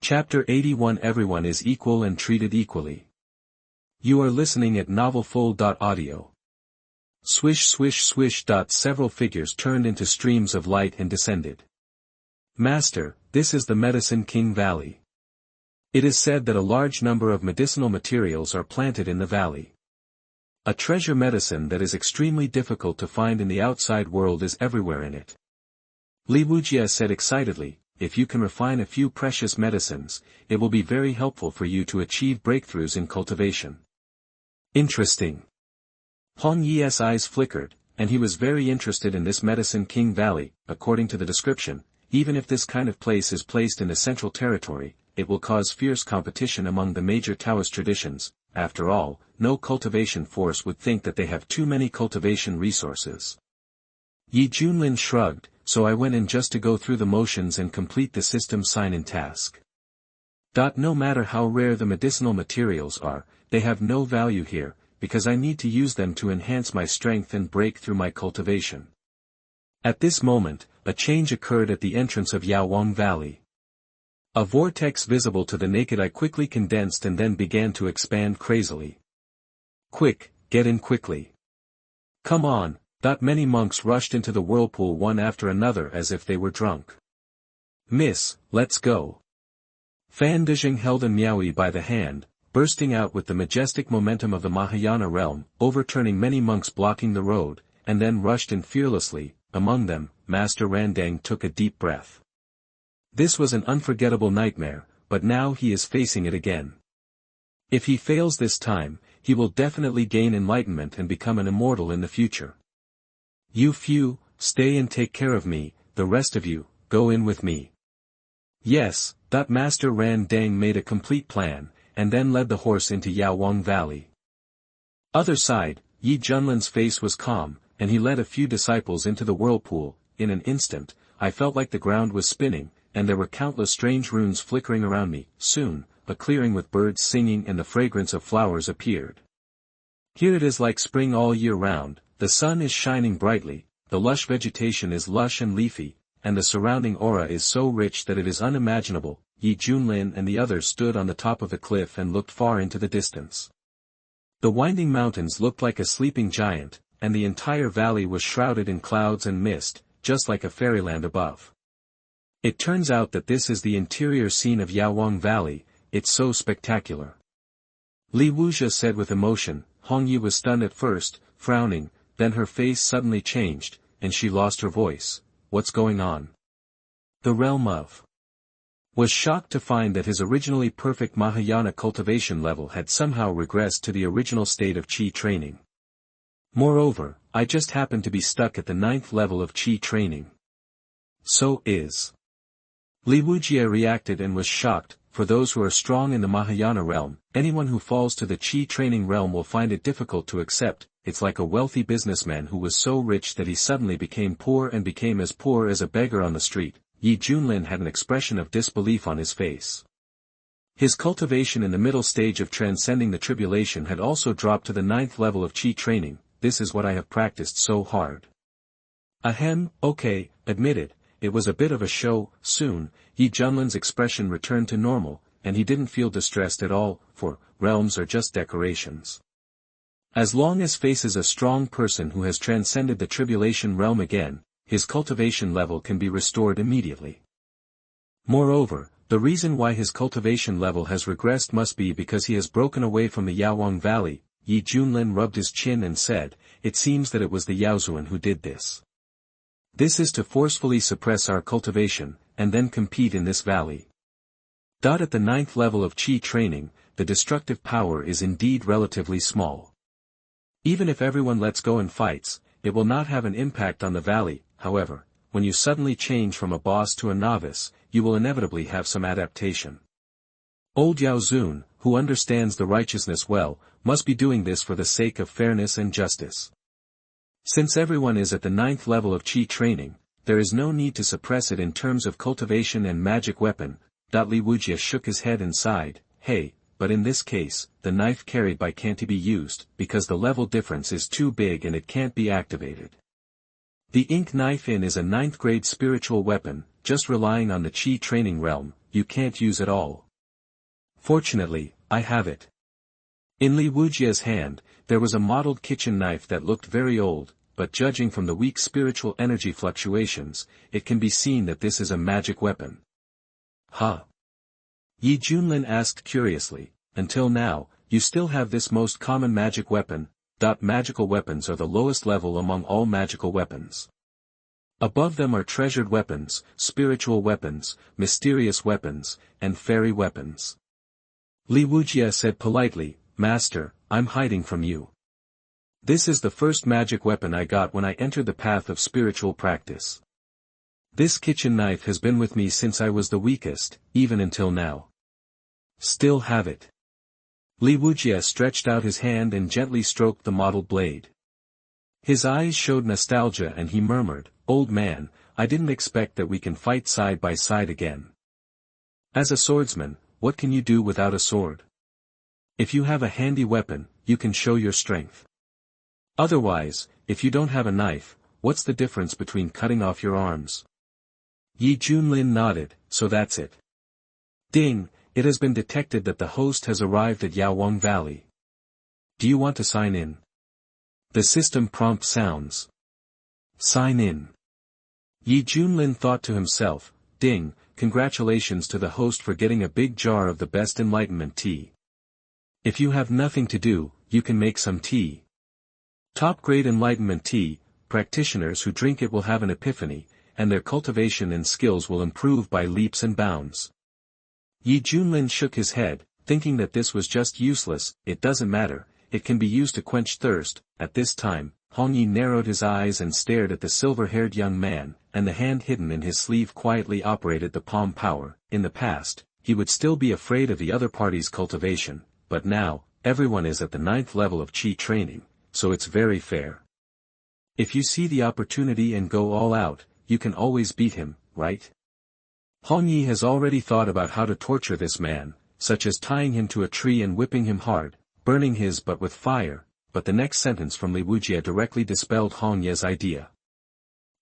Chapter 81 Everyone is equal and treated equally. You are listening at novelfull.audio. Swish swish swish. Several figures turned into streams of light and descended. Master, this is the Medicine King Valley. It is said that a large number of medicinal materials are planted in the valley. A treasure medicine that is extremely difficult to find in the outside world is everywhere in it. Li Wujia said excitedly, if you can refine a few precious medicines, it will be very helpful for you to achieve breakthroughs in cultivation. Interesting. Hong Yi's eyes flickered, and he was very interested in this Medicine King Valley. According to the description, even if this kind of place is placed in the central territory, it will cause fierce competition among the major Taoist traditions. After all, no cultivation force would think that they have too many cultivation resources. Yi Junlin shrugged, so I went in just to go through the motions and complete the system sign-in task. No matter how rare the medicinal materials are, they have no value here, because I need to use them to enhance my strength and break through my cultivation. At this moment, a change occurred at the entrance of Yaowang Valley. A vortex visible to the naked eye quickly condensed and then began to expand crazily. Quick, get in quickly. Come on. Many monks rushed into the whirlpool one after another as if they were drunk. Miss, let's go. Fan Dezheng held An Miaoyi by the hand, bursting out with the majestic momentum of the Mahayana realm, overturning many monks blocking the road, and then rushed in fearlessly. Among them, Master Randeng took a deep breath. This was an unforgettable nightmare, but now he is facing it again. If he fails this time, he will definitely gain enlightenment and become an immortal in the future. You few, stay and take care of me, the rest of you, go in with me. Yes. Master Randeng made a complete plan, and then led the horse into Yaowang Valley. Other side, Yi Junlin's face was calm, and he led a few disciples into the whirlpool. In an instant, I felt like the ground was spinning, and there were countless strange runes flickering around me. Soon, a clearing with birds singing and the fragrance of flowers appeared. Here it is like spring all year round. The sun is shining brightly, the lush vegetation is lush and leafy, and the surrounding aura is so rich that it is unimaginable. Yi Junlin and the others stood on the top of the cliff and looked far into the distance. The winding mountains looked like a sleeping giant, and the entire valley was shrouded in clouds and mist, just like a fairyland above. It turns out that this is the interior scene of Yaowang Valley. It's so spectacular. Li Wujia said with emotion. Hong Yi was stunned at first, frowning. Then her face suddenly changed, and she lost her voice. What's going on? The realm of was shocked to find that his originally perfect Mahayana cultivation level had somehow regressed to the original state of Qi training. Moreover, I just happened to be stuck at the 9th level of Qi training. So is. Li Wujia reacted and was shocked. For those who are strong in the Mahayana realm, anyone who falls to the Qi training realm will find it difficult to accept. It's like a wealthy businessman who was so rich that he suddenly became poor and became as poor as a beggar on the street. Yi Junlin had an expression of disbelief on his face. His cultivation in the middle stage of transcending the tribulation had also dropped to the 9th level of Qi training. This is what I have practiced so hard. Ahem, okay, admitted, it was a bit of a show. Soon, Yi Junlin's expression returned to normal, and he didn't feel distressed at all, for realms are just decorations. As long as faces a strong person who has transcended the tribulation realm again, his cultivation level can be restored immediately. Moreover, the reason why his cultivation level has regressed must be because he has broken away from the Yaowang Valley. Yi Junlin rubbed his chin and said, it seems that it was the Yao Zun who did this. This is to forcefully suppress our cultivation, and then compete in this valley. At the 9th level of Qi training, the destructive power is indeed relatively small. Even if everyone lets go and fights, it will not have an impact on the valley. However, when you suddenly change from a boss to a novice, you will inevitably have some adaptation. Old Yao Zun, who understands the righteousness well, must be doing this for the sake of fairness and justice. Since everyone is at the 9th level of Qi training, there is no need to suppress it in terms of cultivation and magic weapon. Li Wujia shook his head and sighed, hey, but in this case, the knife carried by can't be used, because the level difference is too big and it can't be activated. The ink knife in is a 9th grade spiritual weapon, just relying on the Qi training realm. you can't use at all. Fortunately, I have it. In Li Wujia's hand, there was a mottled kitchen knife that looked very old, but judging from the weak spiritual energy fluctuations, it can be seen that this is a magic weapon. Huh? Yi Junlin asked curiously, until now, you still have this most common magic weapon. Magical weapons are the lowest level among all magical weapons. Above them are treasured weapons, spiritual weapons, mysterious weapons, and fairy weapons. Li Wujia said politely, Master, I'm hiding from you. This is the first magic weapon I got when I entered the path of spiritual practice. This kitchen knife has been with me since I was the weakest, even until now. Still have it. Li Wujia stretched out his hand and gently stroked the mottled blade. His eyes showed nostalgia and he murmured, Old man, I didn't expect that we can fight side by side again. As a swordsman, what can you do without a sword? If you have a handy weapon, you can show your strength. Otherwise, if you don't have a knife, what's the difference between cutting off your arms? Yi Junlin nodded, so that's it. Ding, it has been detected that the host has arrived at Yaowang Valley. Do you want to sign in? The system prompt sounds. Sign in. Yi Junlin thought to himself, Ding, congratulations to the host for getting a big jar of the best enlightenment tea. If you have nothing to do, you can make some tea. Top-grade enlightenment tea, practitioners who drink it will have an epiphany, and their cultivation and skills will improve by leaps and bounds. Yi Junlin shook his head, thinking that this was just useless. It doesn't matter, it can be used to quench thirst. At this time, Hong Yi narrowed his eyes and stared at the silver-haired young man, and the hand hidden in his sleeve quietly operated the palm power. In the past, he would still be afraid of the other party's cultivation, but now, everyone is at the 9th level of Qi training, so it's very fair. If you see the opportunity and go all out, you can always beat him, right? Hong Yi has already thought about how to torture this man, such as tying him to a tree and whipping him hard, burning his butt with fire, but the next sentence from Li Wujia directly dispelled Hong Ye's idea.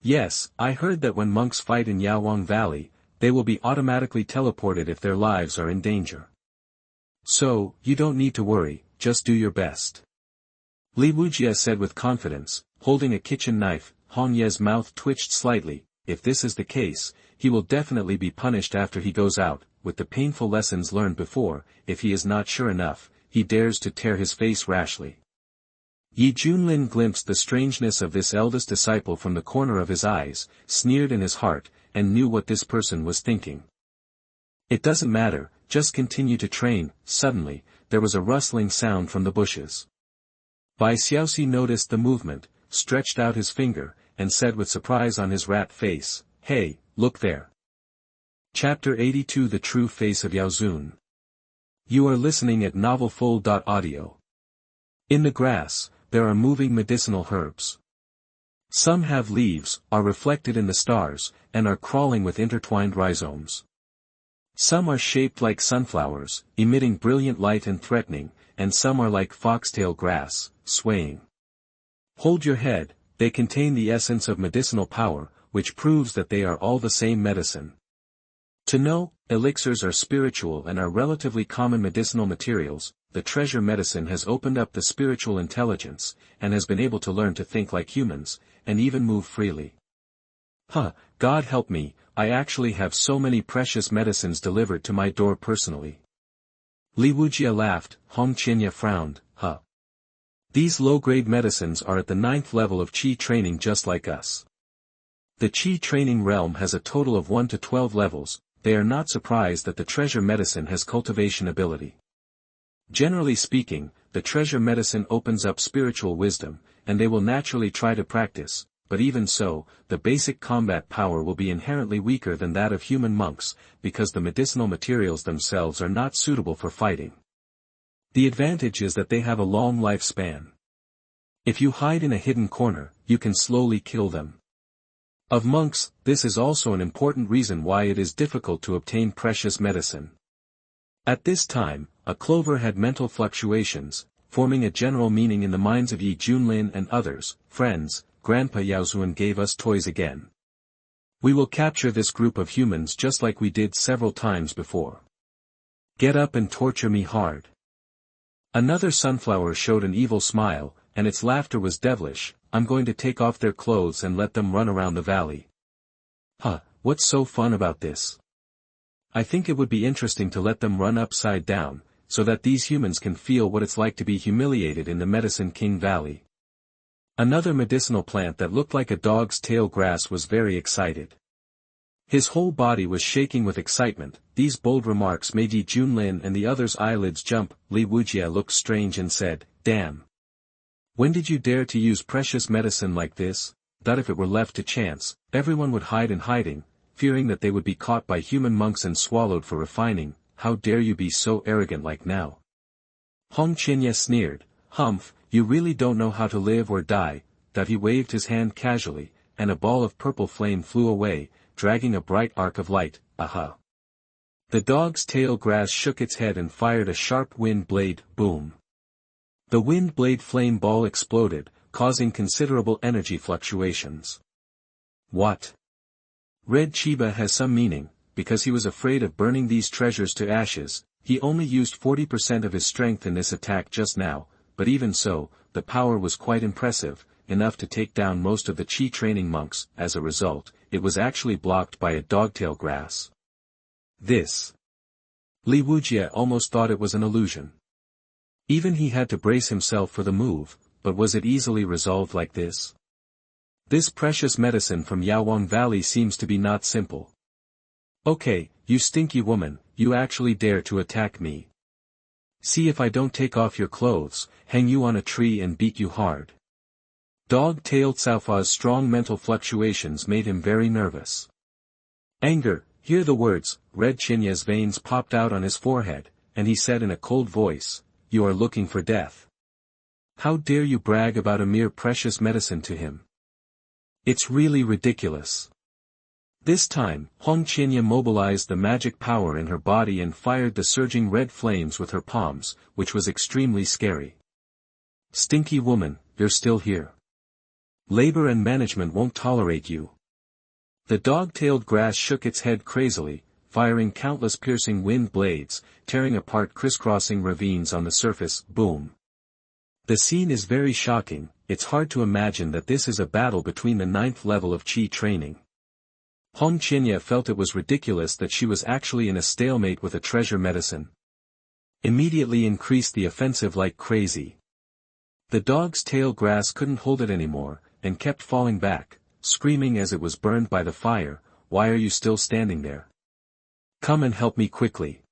Yes, I heard that when monks fight in Yaowang Valley, they will be automatically teleported if their lives are in danger. So, you don't need to worry, just do your best. Li Wujia said with confidence, holding a kitchen knife. Hong Ye's mouth twitched slightly. If this is the case, he will definitely be punished after he goes out, with the painful lessons learned before. If he is not sure enough, he dares to tear his face rashly. Yi Junlin glimpsed the strangeness of this eldest disciple from the corner of his eyes, sneered in his heart, and knew what this person was thinking. It doesn't matter, just continue to train. Suddenly, there was a rustling sound from the bushes. Bai Xiaoxi noticed the movement, stretched out his finger, and said with surprise on his rat face, Hey, look there. Chapter 82 The True Face of Yao Zun. You are listening at novelfull.audio. In the grass, there are moving medicinal herbs. Some have leaves, are reflected in the stars, and are crawling with intertwined rhizomes. Some are shaped like sunflowers, emitting brilliant light and threatening, and some are like foxtail grass, swaying. Hold your head, they contain the essence of medicinal power, which proves that they are all the same medicine. To know, elixirs are spiritual and are relatively common medicinal materials. The treasure medicine has opened up the spiritual intelligence, and has been able to learn to think like humans, and even move freely. God help me, I actually have so many precious medicines delivered to my door personally. Li Wujia laughed. Hong Qinya frowned. These low-grade medicines are at the 9th level of Qi training just like us. The Qi training realm has a total of 1 to 12 levels. They are not surprised that the treasure medicine has cultivation ability. Generally speaking, the treasure medicine opens up spiritual wisdom, and they will naturally try to practice, but even so, the basic combat power will be inherently weaker than that of human monks, because the medicinal materials themselves are not suitable for fighting. The advantage is that they have a long lifespan. If you hide in a hidden corner, you can slowly kill them. Of monks, this is also an important reason why it is difficult to obtain precious medicine. At this time, a clover had mental fluctuations, forming a general meaning in the minds of Yi Junlin and others. Friends, Grandpa Yao Zun gave us toys again. We will capture this group of humans just like we did several times before. Get up and torture me hard. Another sunflower showed an evil smile, and its laughter was devilish. I'm going to take off their clothes and let them run around the valley. Huh, what's so fun about this? I think it would be interesting to let them run upside down, so that these humans can feel what it's like to be humiliated in the Medicine King Valley. Another medicinal plant that looked like a dog's tail grass was very excited. His whole body was shaking with excitement. These bold remarks made Yi Junlin and the others' eyelids jump. Li Wujie looked strange and said, "Damn. When did you dare to use precious medicine like this? That if it were left to chance, everyone would hide in hiding, fearing that they would be caught by human monks and swallowed for refining. How dare you be so arrogant like now?" Hong Qianye sneered, "Humph, you really don't know how to live or die." That he waved his hand casually, and a ball of purple flame flew away, dragging a bright arc of light. Aha! The dog's tail grass shook its head and fired a sharp wind blade. Boom! The wind blade flame ball exploded, causing considerable energy fluctuations. What? Red Chiba has some meaning, because he was afraid of burning these treasures to ashes. He only used 40% of his strength in this attack just now, but even so, the power was quite impressive, enough to take down most of the Qi training monks. As a result, it was actually blocked by a dogtail grass. This. Li Wujie almost thought it was an illusion. Even he had to brace himself for the move, but was it easily resolved like this? This precious medicine from Yaowang Valley seems to be not simple. Okay, you stinky woman, you actually dare to attack me. See if I don't take off your clothes, hang you on a tree and beat you hard. Dog-tailed Caofa's strong mental fluctuations made him very nervous. Anger, hear the words. Red Chinye's veins popped out on his forehead, and he said in a cold voice, "You are looking for death. How dare you brag about a mere precious medicine to him? It's really ridiculous." This time, Hong Qianye mobilized the magic power in her body and fired the surging red flames with her palms, which was extremely scary. Stinky woman, you're still here. Labor and management won't tolerate you. The dog-tailed grass shook its head crazily, firing countless piercing wind blades, tearing apart crisscrossing ravines on the surface. Boom. The scene is very shocking. It's hard to imagine that this is a battle between the 9th level of Qi training. Hong Qianye felt it was ridiculous that she was actually in a stalemate with a treasure medicine. Immediately increased the offensive like crazy. The dog's tail grass couldn't hold it anymore, and kept falling back, screaming as it was burned by the fire. "Why are you still standing there? Come and help me quickly.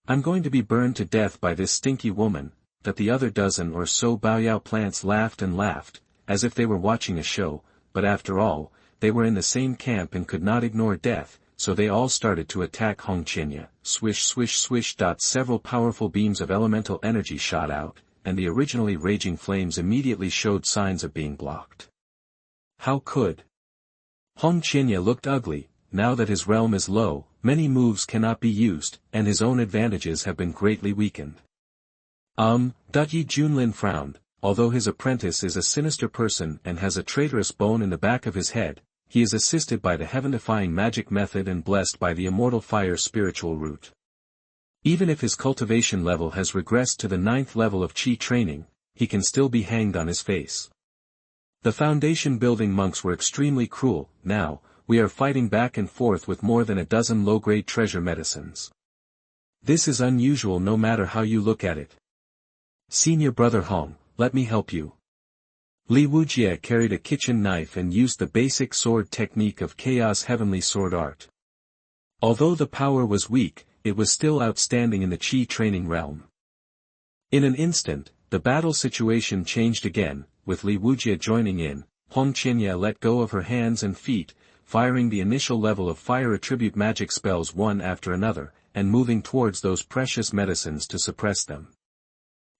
I'm going to be burned to death by this stinky woman." That the other dozen or so Baoyao plants laughed and laughed, as if they were watching a show, but after all, they were in the same camp and could not ignore death, so they all started to attack Hong Qianye. Swish swish swish. Several powerful beams of elemental energy shot out, and the originally raging flames immediately showed signs of being blocked. How could? Hong Qianye looked ugly. Now that his realm is low, many moves cannot be used, and his own advantages have been greatly weakened. Yi Junlin frowned. Although his apprentice is a sinister person and has a traitorous bone in the back of his head, he is assisted by the heaven-defying magic method and blessed by the immortal fire spiritual root. Even if his cultivation level has regressed to the 9th level of Qi training, he can still be hanged on his face. The foundation building monks were extremely cruel. Now, we are fighting back and forth with more than a dozen low-grade treasure medicines. This is unusual no matter how you look at it. Senior brother Hong, let me help you. Li Wujie carried a kitchen knife and used the basic sword technique of Chaos Heavenly Sword Art. Although the power was weak, it was still outstanding in the Qi training realm. In an instant, the battle situation changed again, with Li Wujie joining in. Hong Qianye let go of her hands and feet, firing the initial level of fire attribute magic spells one after another, and moving towards those precious medicines to suppress them.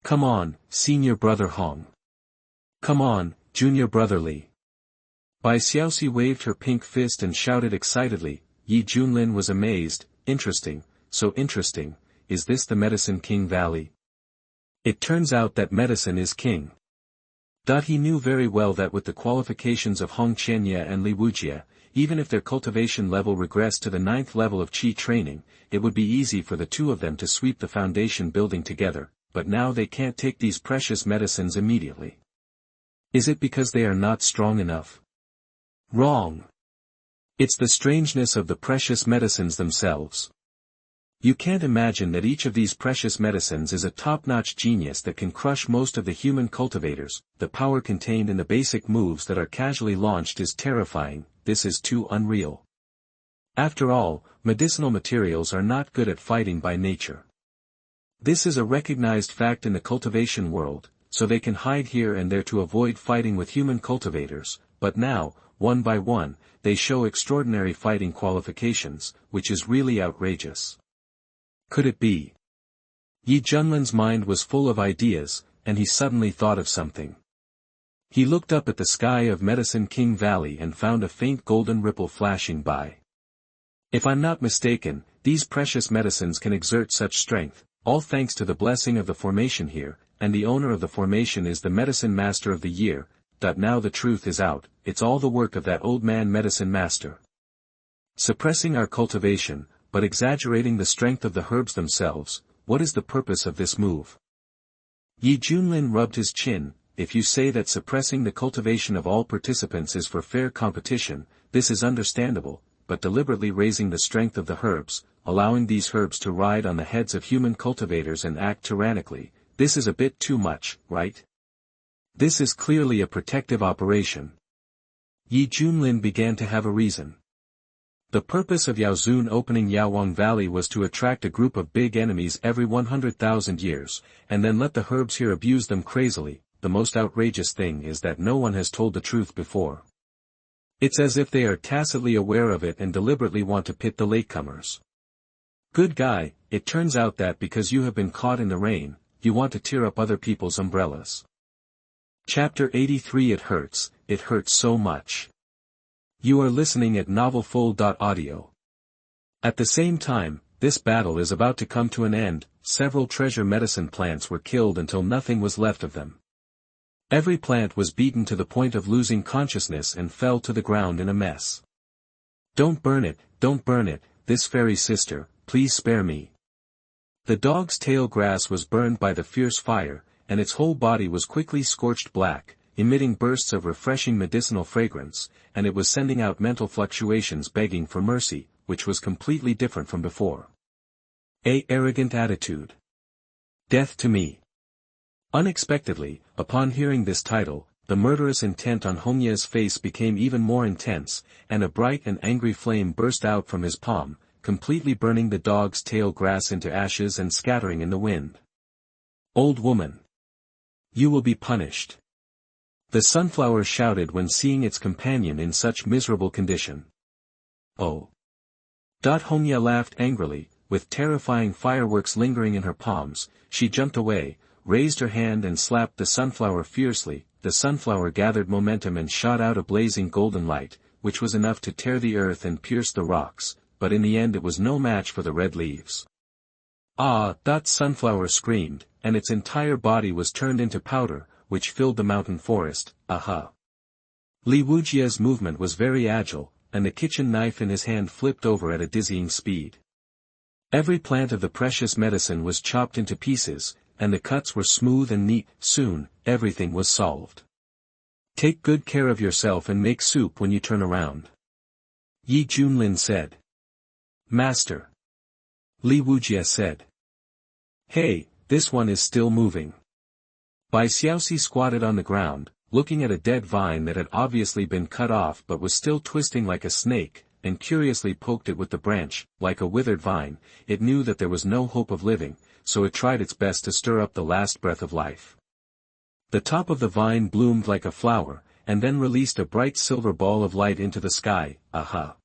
Come on, senior brother Hong. Come on, junior brother Li. Bai Xiaoxi waved her pink fist and shouted excitedly. Yi Junlin was amazed. Interesting, so interesting. Is this the Medicine King Valley? It turns out that medicine is king. He knew very well that with the qualifications of Hong Qianye and Li Wujie, even if their cultivation level regressed to the 9th level of Qi training, it would be easy for the two of them to sweep the foundation building together, but now they can't take these precious medicines immediately. Is it because they are not strong enough? Wrong. It's the strangeness of the precious medicines themselves. You can't imagine that each of these precious medicines is a top-notch genius that can crush most of the human cultivators. The power contained in the basic moves that are casually launched is terrifying. This is too unreal. After all, medicinal materials are not good at fighting by nature. This is a recognized fact in the cultivation world, so they can hide here and there to avoid fighting with human cultivators, but now, one by one, they show extraordinary fighting qualifications, which is really outrageous. Could it be? Junlin's mind was full of ideas, and he suddenly thought of something. He looked up at the sky of Medicine King Valley and found a faint golden ripple flashing by. If I'm not mistaken, these precious medicines can exert such strength, all thanks to the blessing of the formation here, and the owner of the formation is the Medicine Master of the Year. Now the truth is out, it's all the work of that old man Medicine Master. Suppressing our cultivation, but exaggerating the strength of the herbs themselves. What is the purpose of this move? Junlin rubbed his chin. If you say that suppressing the cultivation of all participants is for fair competition, this is understandable, but deliberately raising the strength of the herbs, allowing these herbs to ride on the heads of human cultivators and act tyrannically, this is a bit too much, right? This is clearly a protective operation. Junlin began to have a reason. The purpose of Yao Zun opening Yaowang Valley was to attract a group of big enemies every 100,000 years, and then let the herbs here abuse them crazily. The most outrageous thing is that no one has told the truth before. It's as if they are tacitly aware of it and deliberately want to pit the latecomers. Good guy, it turns out that because you have been caught in the rain, you want to tear up other people's umbrellas. Chapter 83. It hurts so much. You are listening at novelfull.audio. At the same time, this battle is about to come to an end. Several treasure medicine plants were killed until nothing was left of them. Every plant was beaten to the point of losing consciousness and fell to the ground in a mess. Don't burn it, this fairy sister, please spare me. The dog's tail grass was burned by the fierce fire, and its whole body was quickly scorched black, emitting bursts of refreshing medicinal fragrance, and it was sending out mental fluctuations begging for mercy, which was completely different from before. Arrogant attitude. Death to me. Unexpectedly, upon hearing this title, the murderous intent on Hongye's face became even more intense, and a bright and angry flame burst out from his palm, completely burning the dog's tail grass into ashes and scattering in the wind. Old woman. You will be punished. The sunflower shouted when seeing its companion in such miserable condition. Oh. Hongye laughed angrily, with terrifying fireworks lingering in her palms. She jumped away, raised her hand and slapped the sunflower fiercely. The sunflower gathered momentum and shot out a blazing golden light, which was enough to tear the earth and pierce the rocks, but in the end it was no match for the red leaves. Ah! Sunflower screamed, and its entire body was turned into powder, which filled the mountain forest. Aha! Li Wujie's movement was very agile, and the kitchen knife in his hand flipped over at a dizzying speed. Every plant of the precious medicine was chopped into pieces, and the cuts were smooth and neat. Soon, everything was solved. Take good care of yourself and make soup when you turn around. Junlin said. Master. Li Wujie said. Hey, this one is still moving. Bai Xiaoxi squatted on the ground, looking at a dead vine that had obviously been cut off but was still twisting like a snake, and curiously poked it with the branch. Like a withered vine, it knew that there was no hope of living, so it tried its best to stir up the last breath of life. The top of the vine bloomed like a flower, and then released a bright silver ball of light into the sky. Aha!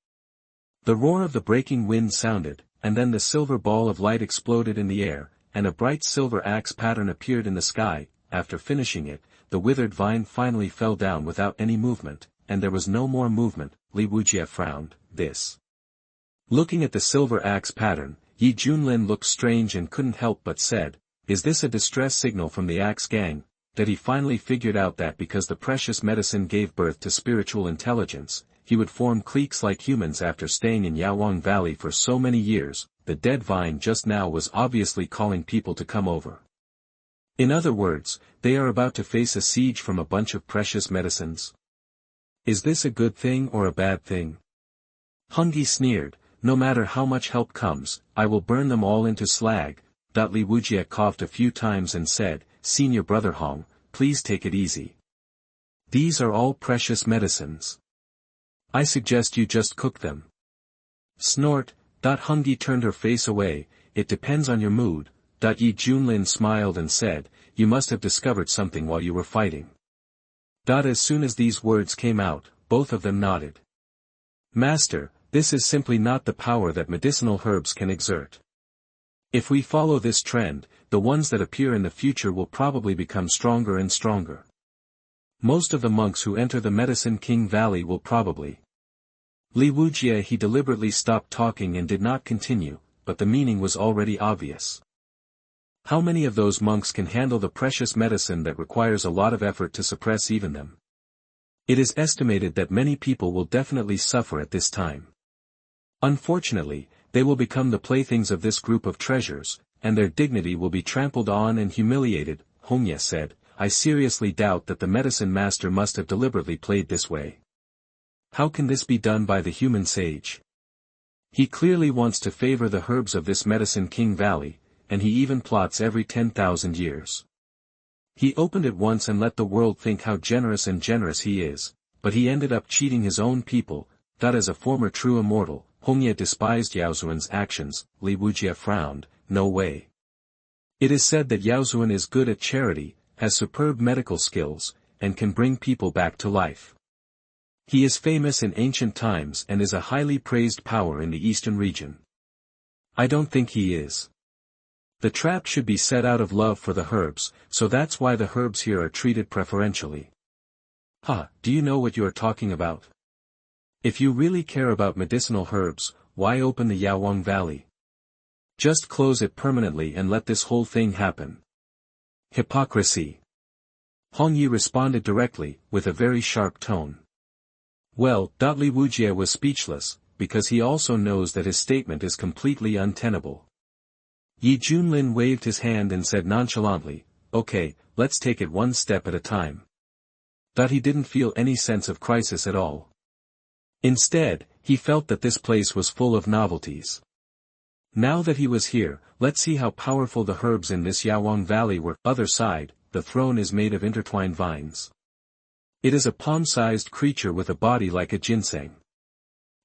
The roar of the breaking wind sounded, and then the silver ball of light exploded in the air, and a bright silver axe pattern appeared in the sky. After finishing it, the withered vine finally fell down without any movement, and there was no more movement. Li Wujie frowned. This. Looking at the silver axe pattern, Junlin looked strange and couldn't help but said, is this a distress signal from the axe gang? That he finally figured out that because the precious medicine gave birth to spiritual intelligence, he would form cliques like humans after staying in Yaowang Valley for so many years. The dead vine just now was obviously calling people to come over. In other words, they are about to face a siege from a bunch of precious medicines. Is this a good thing or a bad thing? Hungi sneered, no matter how much help comes, I will burn them all into slag. Li Wujie coughed a few times and said, Senior Brother Hong, please take it easy. These are all precious medicines. I suggest you just cook them. Snort. Hungi turned her face away, it depends on your mood. Yi Junlin smiled and said, you must have discovered something while you were fighting. As soon as these words came out, both of them nodded. Master, this is simply not the power that medicinal herbs can exert. If we follow this trend, the ones that appear in the future will probably become stronger and stronger. Most of the monks who enter the Medicine King Valley will probably. Li Wujie he deliberately stopped talking and did not continue, but the meaning was already obvious. How many of those monks can handle the precious medicine that requires a lot of effort to suppress even them? It is estimated that many people will definitely suffer at this time. Unfortunately, they will become the playthings of this group of treasures, and their dignity will be trampled on and humiliated. Hongye said, I seriously doubt that the medicine master must have deliberately played this way. How can this be done by the human sage? He clearly wants to favor the herbs of this Medicine King Valley, and he even plots every 10,000 years. He opened it once and let the world think how generous he is, but he ended up cheating his own people. As a former true immortal, Hongye despised Yao Zun's actions. Li Wujie frowned, no way. It is said that Yao Zun is good at charity, has superb medical skills, and can bring people back to life. He is famous in ancient times and is a highly praised power in the eastern region. I don't think he is. The trap should be set out of love for the herbs, so that's why the herbs here are treated preferentially. Do you know what you are talking about? If you really care about medicinal herbs, why open the Yaowang Valley? Just close it permanently and let this whole thing happen. Hypocrisy. Hong Yi responded directly, with a very sharp tone. Well, Li Wujie was speechless, because he also knows that his statement is completely untenable. Yi Junlin waved his hand and said nonchalantly, okay, let's take it one step at a time. He didn't feel any sense of crisis at all. Instead, he felt that this place was full of novelties. Now that he was here, let's see how powerful the herbs in this Yaowang Valley were. Other side, the throne is made of intertwined vines. It is a palm-sized creature with a body like a ginseng.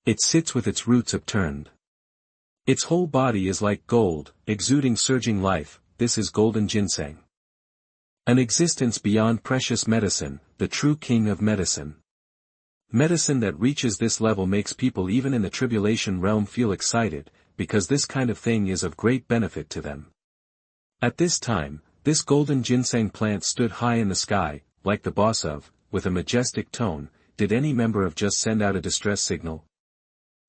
It sits with its roots upturned. Its whole body is like gold, exuding surging life. This is golden ginseng. An existence beyond precious medicine, the true king of medicine. Medicine that reaches this level makes people even in the tribulation realm feel excited, because this kind of thing is of great benefit to them. At this time, this golden ginseng plant stood high in the sky, like the boss of, with a majestic tone, did any member of just send out a distress signal?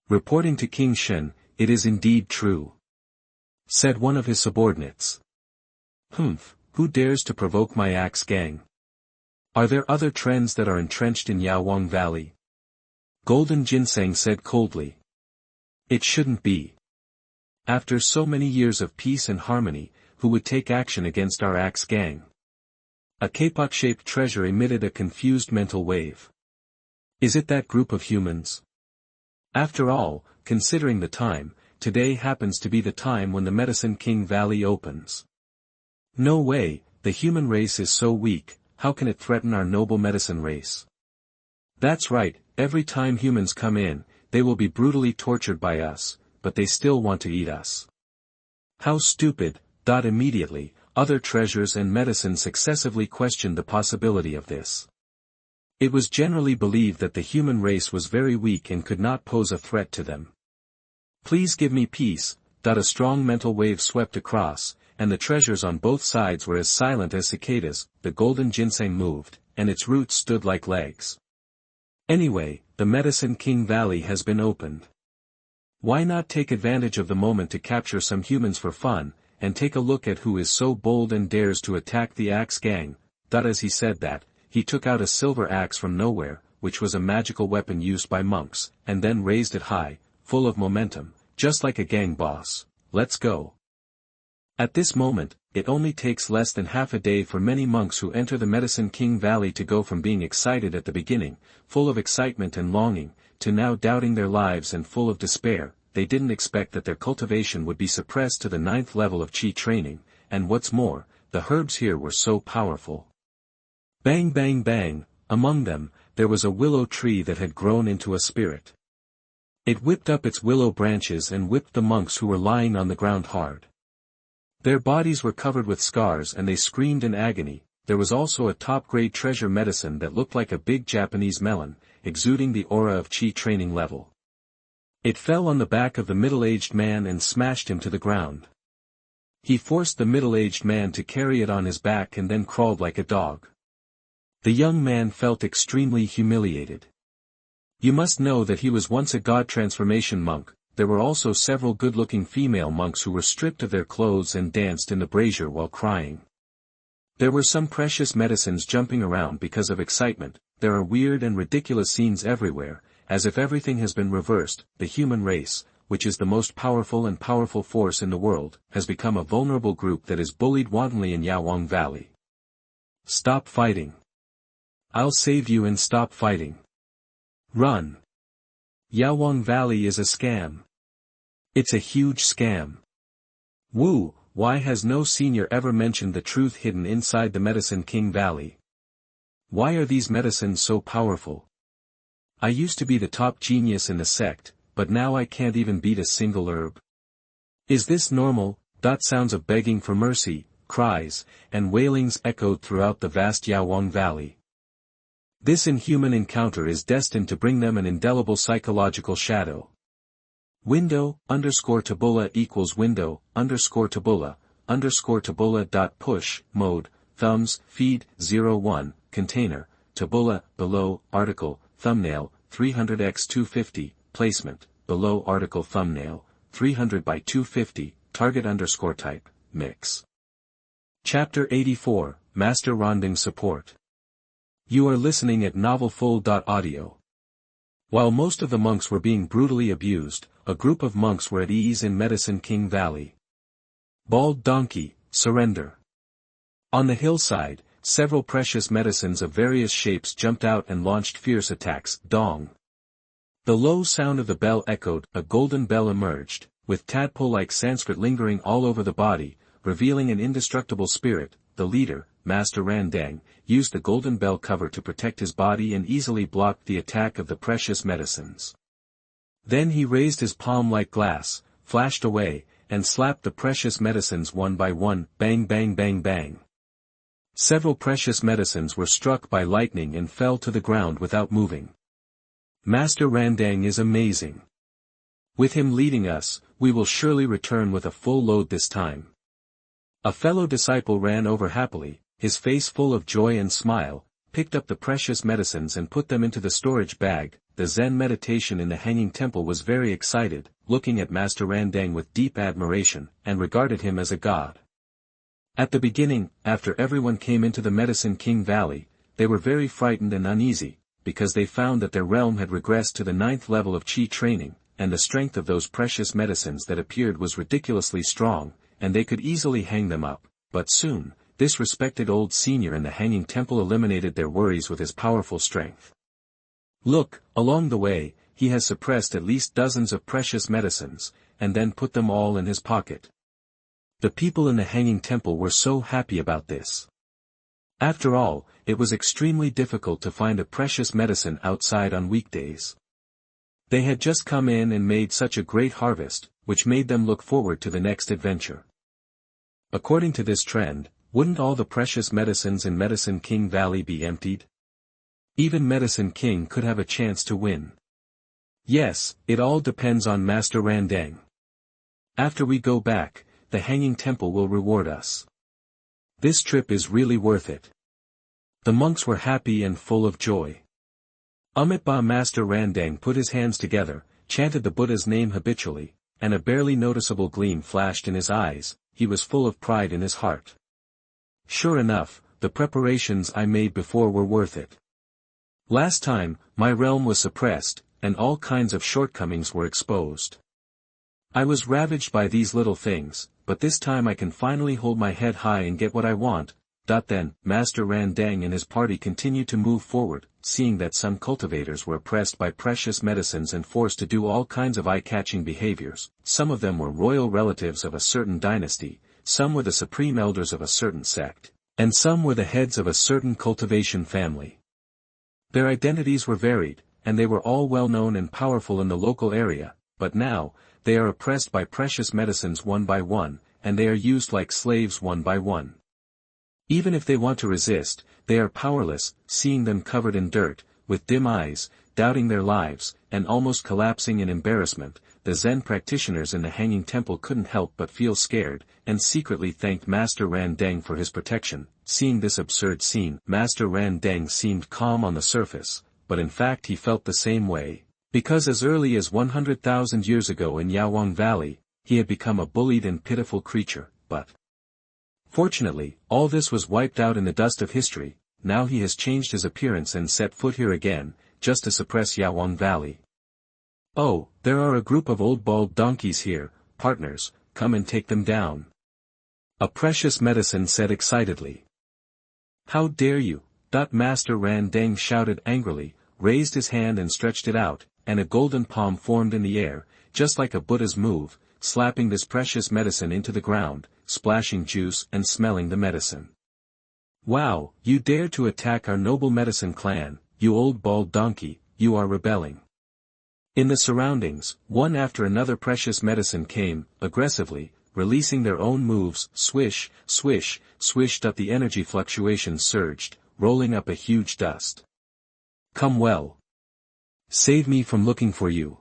Reporting to King Shen, it is indeed true. Said one of his subordinates. Who dares to provoke my axe gang? Are there other trends that are entrenched in Yaowang Valley? Golden Ginseng said coldly. It shouldn't be. After so many years of peace and harmony, who would take action against our axe gang? A K-pop-shaped treasure emitted a confused mental wave. Is it that group of humans? After all, considering the time, today happens to be the time when the Medicine King Valley opens. No way, the human race is so weak, how can it threaten our noble medicine race? That's right, every time humans come in, they will be brutally tortured by us, but they still want to eat us. How stupid. Immediately, other treasures and medicine successively questioned the possibility of this. It was generally believed that the human race was very weak and could not pose a threat to them. Please give me peace. A strong mental wave swept across, and the treasures on both sides were as silent as cicadas. The golden ginseng moved, and its roots stood like legs. Anyway, the Medicine King Valley has been opened. Why not take advantage of the moment to capture some humans for fun, and take a look at who is so bold and dares to attack the axe gang? As he said that, he took out a silver axe from nowhere, which was a magical weapon used by monks, and then raised it high, full of momentum, just like a gang boss. Let's go. At this moment, it only takes less than half a day for many monks who enter the Medicine King Valley to go from being excited at the beginning, full of excitement and longing, to now doubting their lives and full of despair. They didn't expect that their cultivation would be suppressed to the 9th level of Qi training, and what's more, the herbs here were so powerful. Bang bang bang, among them, there was a willow tree that had grown into a spirit. It whipped up its willow branches and whipped the monks who were lying on the ground hard. Their bodies were covered with scars and they screamed in agony. There was also a top-grade treasure medicine that looked like a big Japanese melon, exuding the aura of Qi training level. It fell on the back of the middle-aged man and smashed him to the ground. He forced the middle-aged man to carry it on his back and then crawled like a dog. The young man felt extremely humiliated. You must know that he was once a god transformation monk. There were also several good-looking female monks who were stripped of their clothes and danced in the brazier while crying. There were some precious medicines jumping around because of excitement. There are weird and ridiculous scenes everywhere, as if everything has been reversed. The human race, which is the most powerful force in the world, has become a vulnerable group that is bullied wantonly in Yaowang Valley. Stop fighting. I'll save you and stop fighting. Run. Yaowang Valley is a scam. It's a huge scam. Woo, why has no senior ever mentioned the truth hidden inside the Medicine King Valley? Why are these medicines so powerful? I used to be the top genius in the sect, but now I can't even beat a single herb. Is this normal? Sounds of begging for mercy, cries, and wailings echoed throughout the vast Yaowang Valley. This inhuman encounter is destined to bring them an indelible psychological shadow. Window_tabula equals window_tabula_tabula.push, mode, thumbs, feed, 01, container, tabula, below, article, thumbnail, 300x250, placement, below article thumbnail, 300 by 250, target_type, mix. Chapter 84, Master Randeng Support. You are listening at novelfull.audio. While most of the monks were being brutally abused, a group of monks were at ease in Medicine King Valley. Bald donkey, surrender. On the hillside, several precious medicines of various shapes jumped out and launched fierce attacks. Dong. The low sound of the bell echoed. A golden bell emerged, with tadpole-like Sanskrit lingering all over the body, revealing an indestructible spirit. The leader, Master Randeng, used the golden bell cover to protect his body and easily blocked the attack of the precious medicines. Then he raised his palm like glass, flashed away, and slapped the precious medicines one by one. Bang bang bang bang. Several precious medicines were struck by lightning and fell to the ground without moving. Master Randeng is amazing. With him leading us, we will surely return with a full load this time. A fellow disciple ran over happily, his face full of joy and smile, picked up the precious medicines and put them into the storage bag. The Zen meditation in the Hanging Temple was very excited, looking at Master Randeng with deep admiration, and regarded him as a god. At the beginning, after everyone came into the Medicine King Valley, they were very frightened and uneasy, because they found that their realm had regressed to the 9th level of Qi training, and the strength of those precious medicines that appeared was ridiculously strong, and they could easily hang them up. But soon, this respected old senior in the Hanging Temple eliminated their worries with his powerful strength. Look, along the way, he has suppressed at least dozens of precious medicines, and then put them all in his pocket. The people in the Hanging Temple were so happy about this. After all, it was extremely difficult to find a precious medicine outside on weekdays. They had just come in and made such a great harvest, which made them look forward to the next adventure. According to this trend, wouldn't all the precious medicines in Medicine King Valley be emptied? Even Medicine King could have a chance to win. Yes, it all depends on Master Randeng. After we go back, the Hanging Temple will reward us. This trip is really worth it. The monks were happy and full of joy. Amitba Master Randeng put his hands together, chanted the Buddha's name habitually, and a barely noticeable gleam flashed in his eyes. He was full of pride in his heart. Sure enough, the preparations I made before were worth it. Last time, my realm was suppressed, and all kinds of shortcomings were exposed. I was ravaged by these little things, but this time I can finally hold my head high and get what I want. Then, Master Randeng and his party continued to move forward, seeing that some cultivators were oppressed by precious medicines and forced to do all kinds of eye-catching behaviors. Some of them were royal relatives of a certain dynasty, some were the supreme elders of a certain sect, and some were the heads of a certain cultivation family. Their identities were varied, and they were all well known and powerful in the local area, but now, they are oppressed by precious medicines one by one, and they are used like slaves one by one. Even if they want to resist, they are powerless, seeing them covered in dirt, with dim eyes, doubting their lives, and almost collapsing in embarrassment. The Zen practitioners in the Hanging Temple couldn't help but feel scared, and secretly thanked Master Randeng for his protection. Seeing this absurd scene, Master Randeng seemed calm on the surface, but in fact he felt the same way, because as early as 100,000 years ago in Yaoang Valley, he had become a bullied and pitiful creature, but fortunately, all this was wiped out in the dust of history. Now he has changed his appearance and set foot here again, just to suppress Yaoang Valley. Oh, there are a group of old bald donkeys here, partners, come and take them down. A precious medicine said excitedly. How dare you? Master Randeng shouted angrily, raised his hand and stretched it out, and a golden palm formed in the air, just like a Buddha's move, slapping this precious medicine into the ground, splashing juice and smelling the medicine. Wow, you dare to attack our noble medicine clan, you old bald donkey, you are rebelling. In the surroundings, one after another precious medicine came, aggressively, releasing their own moves. Swish, swish, swish. The energy fluctuations surged, rolling up a huge dust. Come well. Save me from looking for you.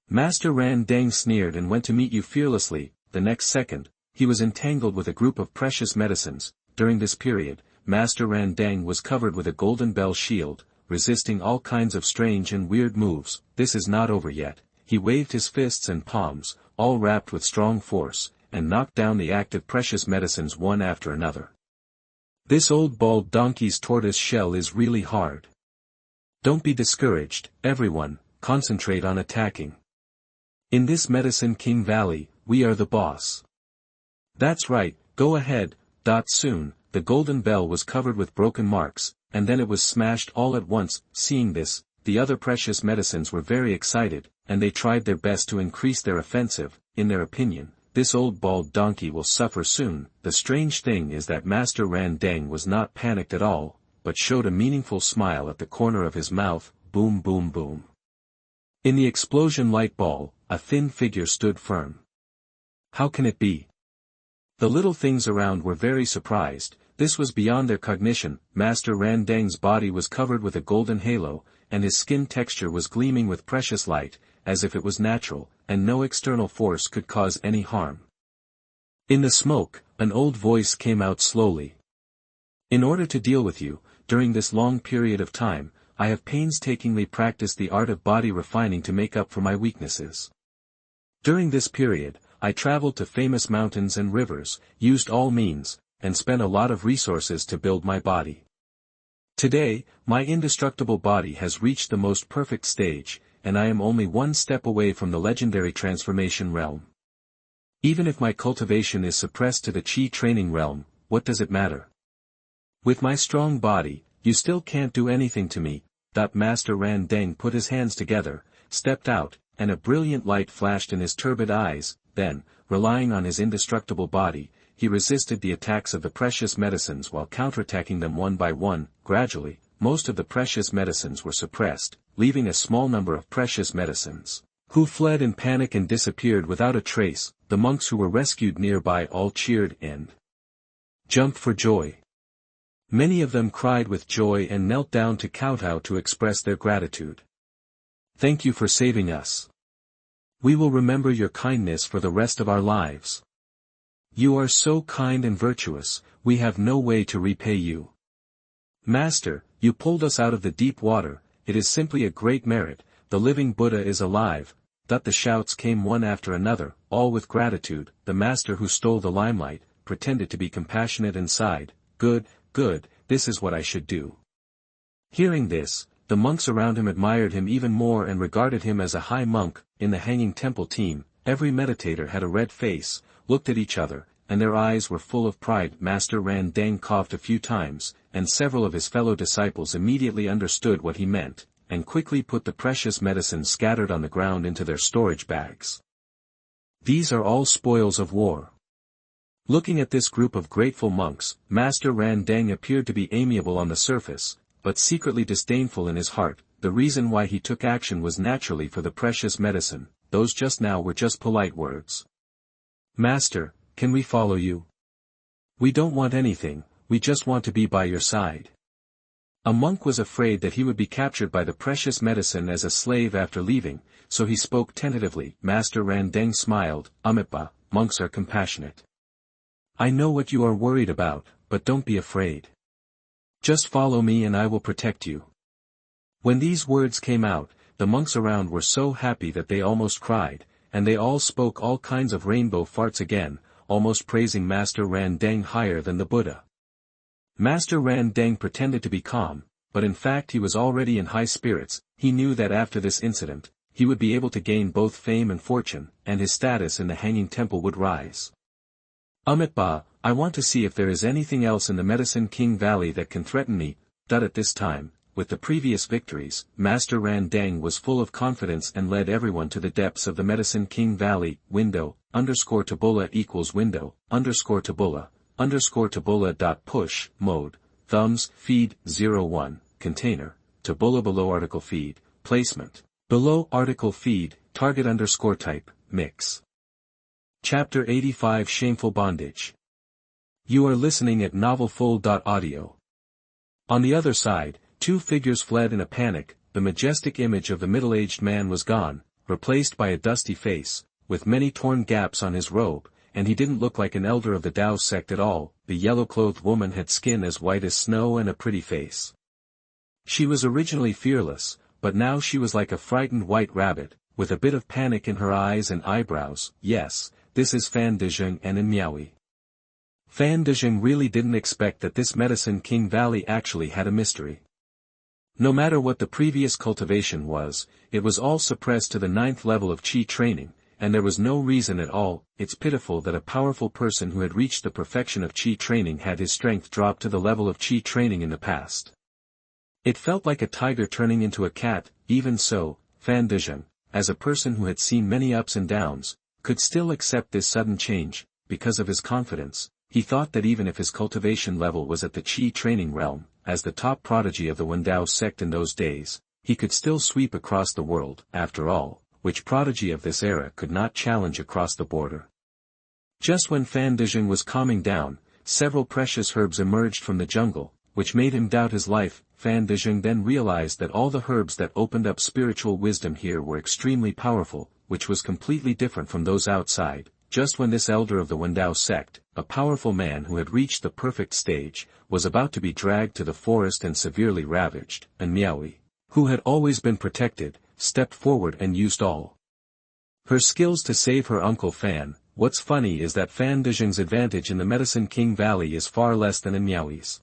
Master Randeng sneered and went to meet you fearlessly. The next second, he was entangled with a group of precious medicines. During this period, Master Randeng was covered with a golden bell shield, resisting all kinds of strange and weird moves. This is not over yet. He waved his fists and palms, all wrapped with strong force, and knocked down the active precious medicines one after another. This old bald donkey's tortoise shell is really hard. Don't be discouraged, everyone, concentrate on attacking. In this Medicine King Valley, we are the boss. That's right, go ahead. Soon, the golden bell was covered with broken marks, and then it was smashed all at once. Seeing this, the other precious medicines were very excited, and they tried their best to increase their offensive. In their opinion, this old bald donkey will suffer soon. The strange thing is that Master Randeng was not panicked at all, but showed a meaningful smile at the corner of his mouth. Boom boom boom. In the explosion light ball, a thin figure stood firm. How can it be? The little things around were very surprised. This was beyond their cognition. Master Randeng's body was covered with a golden halo, and his skin texture was gleaming with precious light, as if it was natural, and no external force could cause any harm. In the smoke, an old voice came out slowly. In order to deal with you, during this long period of time, I have painstakingly practiced the art of body refining to make up for my weaknesses. During this period, I traveled to famous mountains and rivers, used all means, and spent a lot of resources to build my body. Today, my indestructible body has reached the most perfect stage, and I am only one step away from the legendary transformation realm. Even if my cultivation is suppressed to the Qi training realm, what does it matter? With my strong body, you still can't do anything to me. Master Randeng put his hands together, stepped out, and a brilliant light flashed in his turbid eyes. Then, relying on his indestructible body, he resisted the attacks of the precious medicines while counterattacking them one by one. Gradually, most of the precious medicines were suppressed, leaving a small number of precious medicines, who fled in panic and disappeared without a trace. The monks who were rescued nearby all cheered and jumped for joy. Many of them cried with joy and knelt down to kowtow to express their gratitude. Thank you for saving us. We will remember your kindness for the rest of our lives. You are so kind and virtuous, we have no way to repay you. Master, you pulled us out of the deep water, it is simply a great merit. The living Buddha is alive. The shouts came one after another, all with gratitude. The master who stole the limelight, pretended to be compassionate and sighed, good, good, this is what I should do. Hearing this, the monks around him admired him even more and regarded him as a high monk. In the hanging temple team, every meditator had a red face, looked at each other, and their eyes were full of pride. Master Randeng coughed a few times, and several of his fellow disciples immediately understood what he meant, and quickly put the precious medicines scattered on the ground into their storage bags. These are all spoils of war. Looking at this group of grateful monks, Master Randeng appeared to be amiable on the surface, but secretly disdainful in his heart. The reason why he took action was naturally for the precious medicine. Those just now were just polite words. Master, can we follow you? We don't want anything, we just want to be by your side. A monk was afraid that he would be captured by the precious medicine as a slave after leaving, so he spoke tentatively. Master Randeng smiled. Amipa, monks are compassionate. I know what you are worried about, but don't be afraid. Just follow me and I will protect you. When these words came out, the monks around were so happy that they almost cried, and they all spoke all kinds of rainbow farts again, almost praising Master Randeng higher than the Buddha. Master Randeng pretended to be calm, but in fact he was already in high spirits. He knew that after this incident, he would be able to gain both fame and fortune, and his status in the Hanging Temple would rise. Amitba, I want to see if there is anything else in the Medicine King Valley that can threaten me. At this time, with the previous victories, Master Randeng was full of confidence and led everyone to the depths of the Medicine King Valley. Window, _Tabula equals window, _Tabula, _Tabula.push, mode, thumbs, feed, 01, container, Tabula below article feed, placement, below article feed, target _type, mix. Chapter 85 Shameful Bondage. You are listening at novelfull.audio. On the other side, two figures fled in a panic. The majestic image of the middle-aged man was gone, replaced by a dusty face, with many torn gaps on his robe, and he didn't look like an elder of the Tao sect at all. The yellow-clothed woman had skin as white as snow and a pretty face. She was originally fearless, but now she was like a frightened white rabbit, with a bit of panic in her eyes and eyebrows. Yes, this is Fan Dezheng and Miaoui. Fan Dezheng really didn't expect that this Medicine King Valley actually had a mystery. No matter what the previous cultivation was, it was all suppressed to the 9th level of Qi training, and there was no reason at all. It's pitiful that a powerful person who had reached the perfection of Qi training had his strength drop to the level of Qi training in the past. It felt like a tiger turning into a cat. Even so, Fan Dezheng, as a person who had seen many ups and downs, could still accept this sudden change. Because of his confidence, he thought that even if his cultivation level was at the Qi training realm, as the top prodigy of the Wendao sect in those days, he could still sweep across the world. After all, which prodigy of this era could not challenge across the border? Just when Fan Dezheng was calming down, several precious herbs emerged from the jungle, which made him doubt his life. Fan Dezheng then realized that all the herbs that opened up spiritual wisdom here were extremely powerful, which was completely different from those outside. Just when this elder of the Wendao sect, a powerful man who had reached the perfect stage, was about to be dragged to the forest and severely ravaged, and Miaoui, who had always been protected, stepped forward and used all her skills to save her uncle Fan. What's funny is that Fan Dezheng's advantage in the Medicine King Valley is far less than in Miaoui's.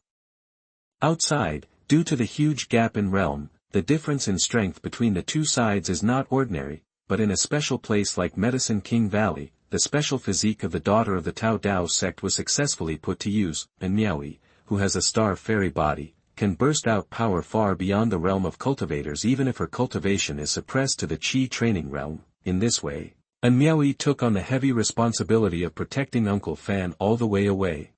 Outside, due to the huge gap in realm, the difference in strength between the two sides is not ordinary, but in a special place like Medicine King Valley, the special physique of the daughter of the Tao Dao sect was successfully put to use, and Miaoui, who has a star fairy body, can burst out power far beyond the realm of cultivators even if her cultivation is suppressed to the Qi training realm. In this way, and Miaoui took on the heavy responsibility of protecting Uncle Fan all the way away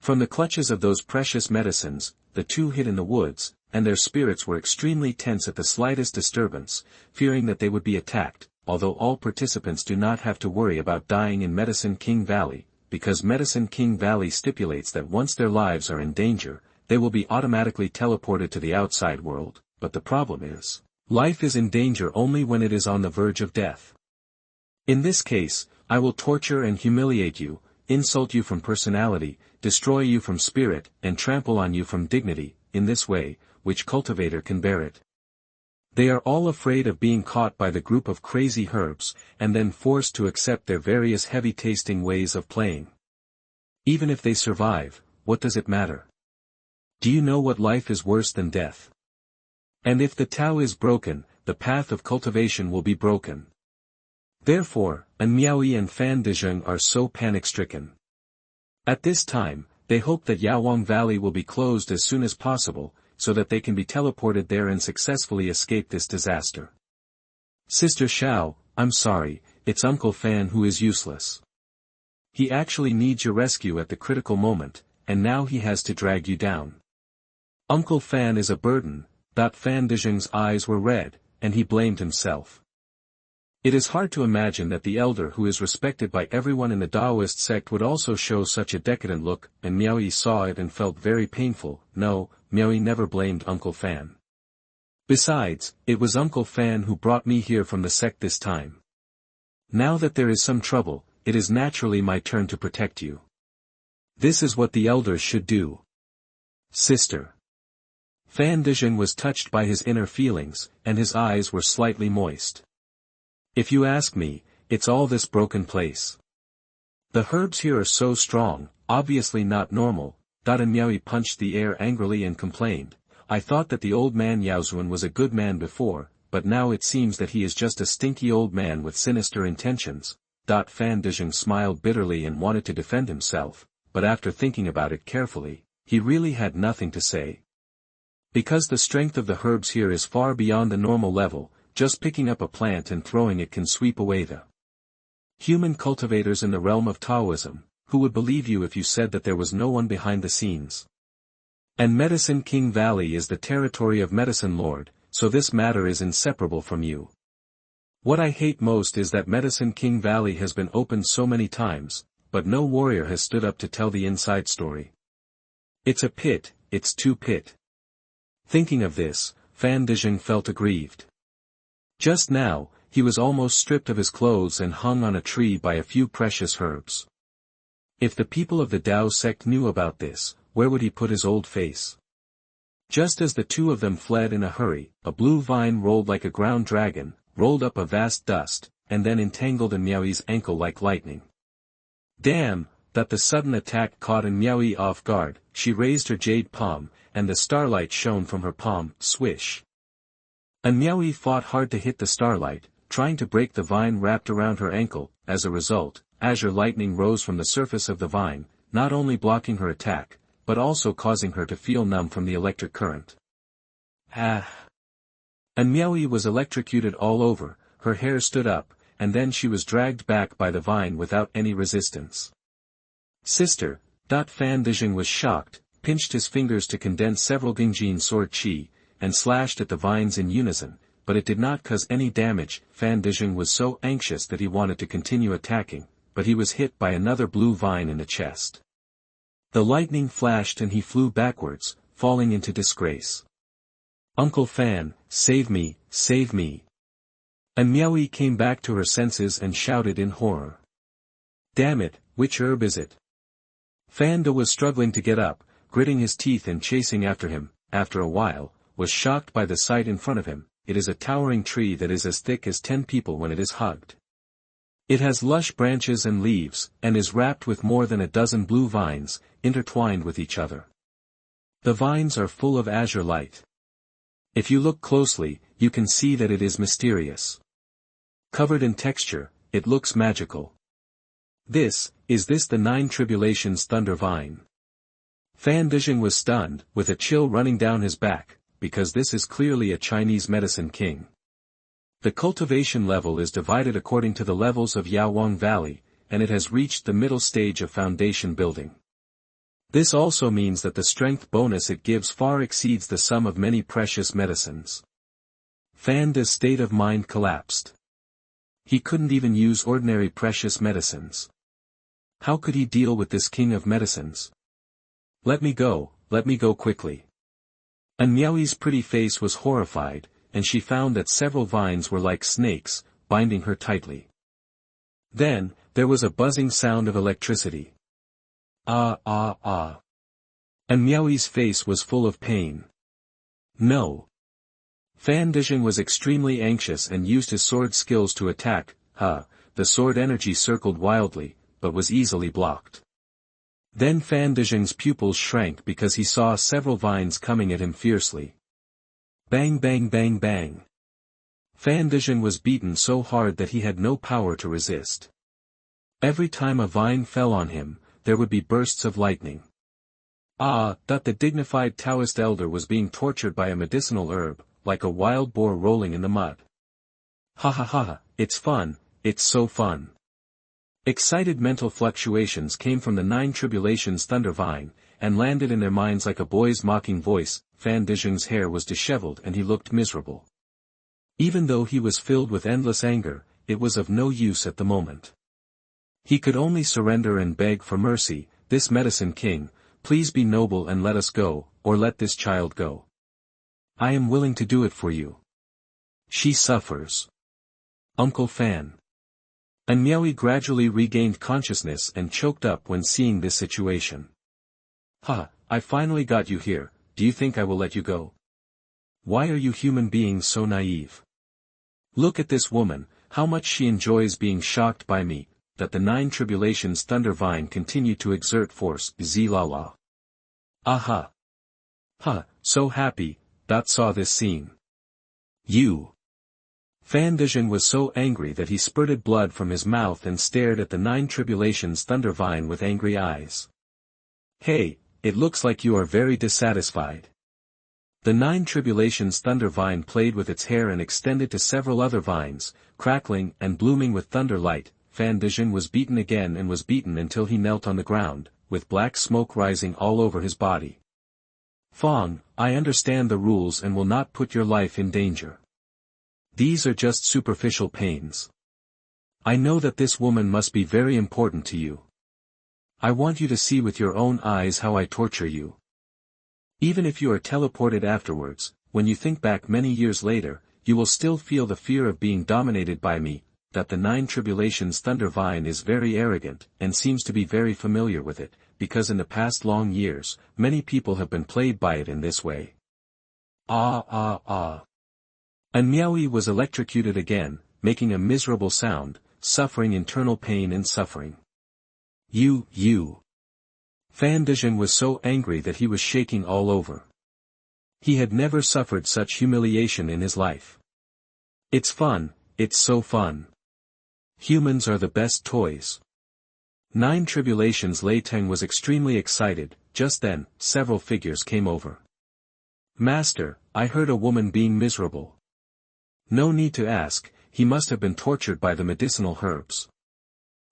from the clutches of those precious medicines. The two hid in the woods, and their spirits were extremely tense at the slightest disturbance, fearing that they would be attacked. Although all participants do not have to worry about dying in Medicine King Valley, because Medicine King Valley stipulates that once their lives are in danger, they will be automatically teleported to the outside world. But the problem is, life is in danger only when it is on the verge of death. In this case, I will torture and humiliate you, insult you from personality, destroy you from spirit, and trample on you from dignity. In this way, which cultivator can bear it? They are all afraid of being caught by the group of crazy herbs, and then forced to accept their various heavy-tasting ways of playing. Even if they survive, what does it matter? Do you know what life is worse than death? And if the Tao is broken, the path of cultivation will be broken. Therefore, Miaoyi and Fan Dezheng are so panic-stricken. At this time, they hope that Yaowang Valley will be closed as soon as possible, so that they can be teleported there and successfully escape this disaster. Sister Xiao, I'm sorry, it's Uncle Fan who is useless. He actually needs your rescue at the critical moment, and now he has to drag you down. Uncle Fan is a burden. Fan Dezheng's eyes were red, and he blamed himself. It is hard to imagine that the elder who is respected by everyone in the Taoist sect would also show such a decadent look, and Miaoyi saw it and felt very painful. No, Miaoyi never blamed Uncle Fan. Besides, it was Uncle Fan who brought me here from the sect this time. Now that there is some trouble, it is naturally my turn to protect you. This is what the elders should do. Sister. Fan Dezheng was touched by his inner feelings, and his eyes were slightly moist. If you ask me, it's all this broken place. The herbs here are so strong, obviously not normal. And Miaoyi punched the air angrily and complained, I thought that the old man Yao Zun was a good man before, but now it seems that he is just a stinky old man with sinister intentions. Fan Dezheng smiled bitterly and wanted to defend himself, but after thinking about it carefully, he really had nothing to say. Because the strength of the herbs here is far beyond the normal level, just picking up a plant and throwing it can sweep away the human cultivators in the realm of Taoism, who would believe you if you said that there was no one behind the scenes. And Medicine King Valley is the territory of Medicine Lord, so this matter is inseparable from you. What I hate most is that Medicine King Valley has been opened so many times, but no warrior has stood up to tell the inside story. It's a pit, it's too pit. Thinking of this, Fan Dezheng felt aggrieved. Just now, he was almost stripped of his clothes and hung on a tree by a few precious herbs. If the people of the Tao sect knew about this, where would he put his old face? Just as the two of them fled in a hurry, a blue vine rolled like a ground dragon, rolled up a vast dust, and then entangled in Miaoyi's ankle like lightning. Damn! That the sudden attack caught Miaoyi off guard. She raised her jade palm, and the starlight shone from her palm, swish. And Miaoyi fought hard to hit the starlight, trying to break the vine wrapped around her ankle. As a result, azure lightning rose from the surface of the vine, not only blocking her attack, but also causing her to feel numb from the electric current. Ah! And Miaoyi was electrocuted all over, her hair stood up, and then she was dragged back by the vine without any resistance. Sister. Fan Dezheng was shocked, pinched his fingers to condense several Gingjin sword chi, and slashed at the vines in unison, but it did not cause any damage. Fan Dezheng was so anxious that he wanted to continue attacking, but he was hit by another blue vine in the chest. The lightning flashed and he flew backwards, falling into disgrace. Uncle Fan, save me, save me. And Miaoyi came back to her senses and shouted in horror. Damn it, which herb is it? Fan De was struggling to get up, gritting his teeth and chasing after him. After a while, was shocked by the sight in front of him. It is a towering tree that is as thick as 10 people when it is hugged. It has lush branches and leaves, and is wrapped with more than a dozen blue vines, intertwined with each other. The vines are full of azure light. If you look closely, you can see that it is mysterious. Covered in texture, it looks magical. Is this the 9 Tribulations Thunder Vine? Fan Dezheng was stunned, with a chill running down his back, because this is clearly a Chinese medicine king. The cultivation level is divided according to the levels of Yaowang Valley, and it has reached the middle stage of foundation building. This also means that the strength bonus it gives far exceeds the sum of many precious medicines. Fan De's state of mind collapsed. He couldn't even use ordinary precious medicines. How could he deal with this king of medicines? Let me go quickly. And Miaoyi's pretty face was horrified, and she found that several vines were like snakes, binding her tightly. Then, there was a buzzing sound of electricity. Ah ah ah. And Miaoyi's face was full of pain. No. Fan Dezheng was extremely anxious and used his sword skills to attack. The sword energy circled wildly, but was easily blocked. Then Fan Dezheng's pupils shrank because he saw several vines coming at him fiercely. Bang bang bang bang. Bondage was beaten so hard that he had no power to resist. Every time a vine fell on him, there would be bursts of lightning. The dignified Taoist elder was being tortured by a medicinal herb, like a wild boar rolling in the mud. Ha ha ha, it's fun, it's so fun. Excited mental fluctuations came from the Nine Tribulations Thunder Vine, and landed in their minds like a boy's mocking voice. Bandage's hair was disheveled and he looked miserable. Even though he was filled with endless anger, it was of no use at the moment. He could only surrender and beg for mercy. This medicine king, please be noble and let us go, or let this child go. I am willing to do it for you. She suffers. Uncle Fan. Miaoi gradually regained consciousness and choked up when seeing this situation. I finally got you here, do you think I will let you go? Why are you human beings so naive? Look at this woman, how much she enjoys being shocked by me, that the Nine Tribulations Thunder Vine continued to exert force. Zilala. Aha. So happy, that saw this scene. You. Bondage was so angry that he spurted blood from his mouth and stared at the Nine Tribulations Thunder Vine with angry eyes. Hey, it looks like you are very dissatisfied. The Nine Tribulations Thunder Vine played with its hair and extended to several other vines, crackling and blooming with thunder light. Bondage was beaten again and was beaten until he knelt on the ground, with black smoke rising all over his body. Fong, I understand the rules and will not put your life in danger. These are just superficial pains. I know that this woman must be very important to you. I want you to see with your own eyes how I torture you. Even if you are teleported afterwards, when you think back many years later, you will still feel the fear of being dominated by me, that the Nine Tribulations Thunder Vine is very arrogant, and seems to be very familiar with it, because in the past long years, many people have been played by it in this way. And Miaoi was electrocuted again, making a miserable sound, suffering internal pain and suffering. You. Bondage was so angry that he was shaking all over. He had never suffered such humiliation in his life. It's fun, it's so fun. Humans are the best toys. Nine Tribulations Lei Teng was extremely excited. Just then, several figures came over. Master, I heard a woman being miserable. No need to ask, he must have been tortured by the medicinal herbs.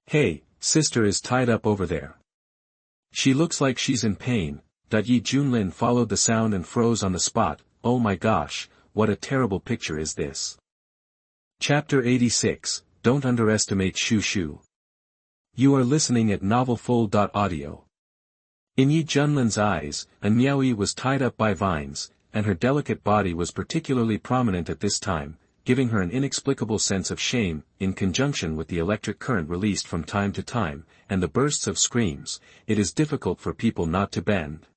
Hey, sister is tied up over there. She looks like she's in pain. Junlin followed the sound and froze on the spot. Oh my gosh, what a terrible picture is this. Chapter 86, Don't Underestimate Shushu. You are listening at novelfull.audio. In Junlin's eyes, Miaoi was tied up by vines, and her delicate body was particularly prominent at this time, giving her an inexplicable sense of shame. In conjunction with the electric current released from time to time, and the bursts of screams, it is difficult for people not to bend.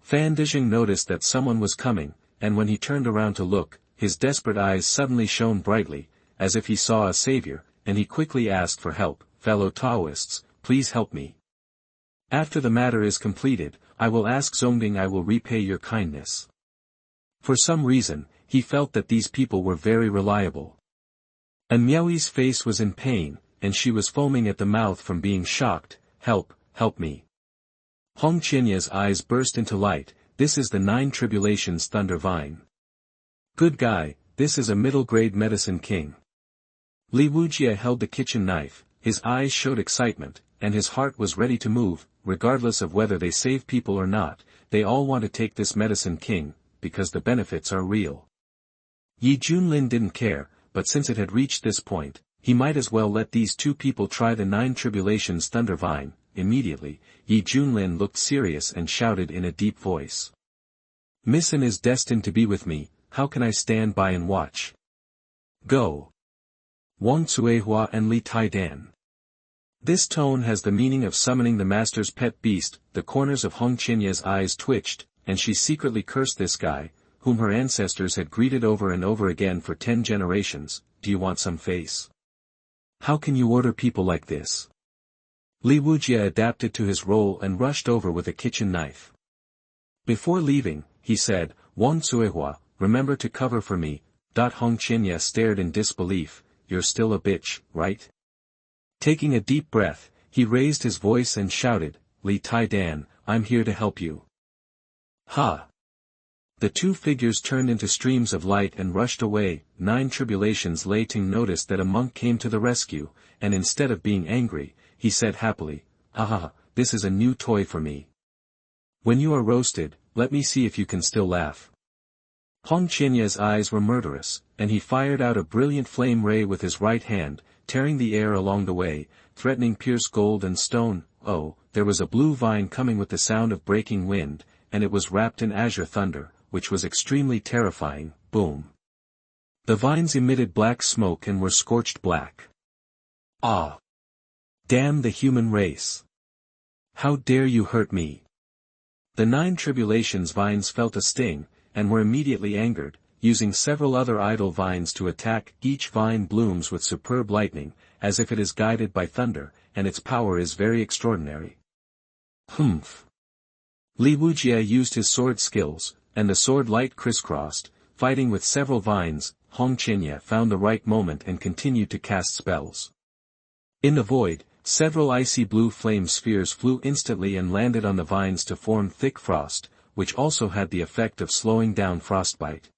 Bondage noticed that someone was coming, and when he turned around to look, his desperate eyes suddenly shone brightly, as if he saw a savior, and he quickly asked for help. Fellow Taoists, please help me. After the matter is completed, I will ask Zongding, I will repay your kindness. For some reason, he felt that these people were very reliable. And Miaoi's face was in pain, and she was foaming at the mouth from being shocked. Help me. Hong Qinya's eyes burst into light. This is the Nine Tribulations Thunder Vine. Good guy, this is a middle-grade medicine king. Li Wujia held the kitchen knife, his eyes showed excitement, and his heart was ready to move. Regardless of whether they save people or not, they all want to take this medicine king, because the benefits are real. Junlin didn't care, but since it had reached this point, he might as well let these two people try the Nine Tribulations Thunder Vine. Immediately, Junlin looked serious and shouted in a deep voice. Missin is destined to be with me, how can I stand by and watch? Go. Wang Cuehua and Li Taidan. This tone has the meaning of summoning the master's pet beast. The corners of Hong Qinya's eyes twitched, and she secretly cursed this guy, whom her ancestors had greeted over and over again for 10 generations. Do you want some face? How can you order people like this? Li Wujia adapted to his role and rushed over with a kitchen knife. Before leaving, he said, Wang Cuehua, remember to cover for me. Hong Qinya stared in disbelief. You're still a bitch, right? Taking a deep breath, he raised his voice and shouted, Li Tai Dan, I'm here to help you. Ha! The two figures turned into streams of light and rushed away. 9 Tribulations. Lei Ting noticed that a monk came to the rescue, and instead of being angry, he said happily, Haha, this is a new toy for me. When you are roasted, let me see if you can still laugh. Hong Qianya's eyes were murderous, and he fired out a brilliant flame ray with his right hand, tearing the air along the way, threatening pierce gold and stone. Oh, there was a blue vine coming with the sound of breaking wind, and it was wrapped in azure thunder, which was extremely terrifying. Boom. The vines emitted black smoke and were scorched black. Ah! Damn the human race! How dare you hurt me! The 9 Tribulations vines felt a sting, and were immediately angered, using several other idle vines to attack. Each vine blooms with superb lightning, as if it is guided by thunder, and its power is very extraordinary. Humph! Li Wujie used his sword skills, and the sword light crisscrossed, fighting with several vines. Hong Qianya found the right moment and continued to cast spells. In the void, several icy blue flame spheres flew instantly and landed on the vines to form thick frost, which also had the effect of slowing down frostbite.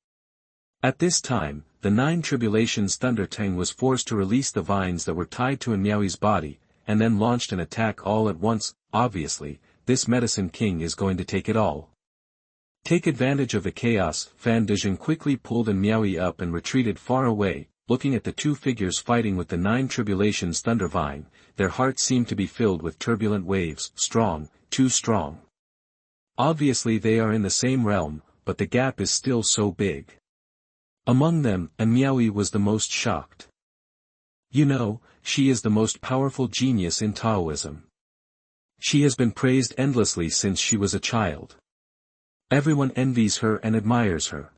At this time, the 9 Tribulations Thunder Tang was forced to release the vines that were tied to Miaoi's body, and then launched an attack all at once. Obviously, this medicine king is going to take it all. Take advantage of the chaos. Fan Dezheng quickly pulled Miaoi up and retreated far away, looking at the two figures fighting with the 9 Tribulations Thunder Vine. Their hearts seemed to be filled with turbulent waves. Strong, too strong. Obviously they are in the same realm, but the gap is still so big. Among them, Miaoi was the most shocked. You know, she is the most powerful genius in Taoism. She has been praised endlessly since she was a child. Everyone envies her and admires her.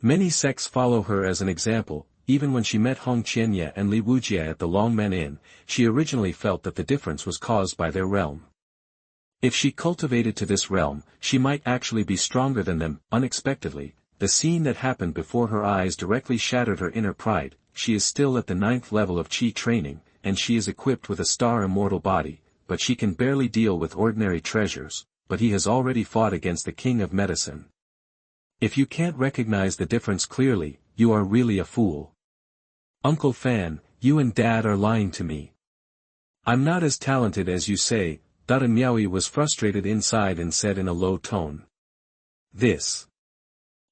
Many sects follow her as an example. Even when she met Hong Qianya and Li Wujie at the Longmen Inn, she originally felt that the difference was caused by their realm. If she cultivated to this realm, she might actually be stronger than them. Unexpectedly, the scene that happened before her eyes directly shattered her inner pride. She is still at the 9th level of Qi training, and she is equipped with a star immortal body, but she can barely deal with ordinary treasures, but he has already fought against the king of medicine. If you can't recognize the difference clearly, you are really a fool. Uncle Fan, you and Dad are lying to me. I'm not as talented as you say. Dada Miaoi was frustrated inside and said in a low tone. This.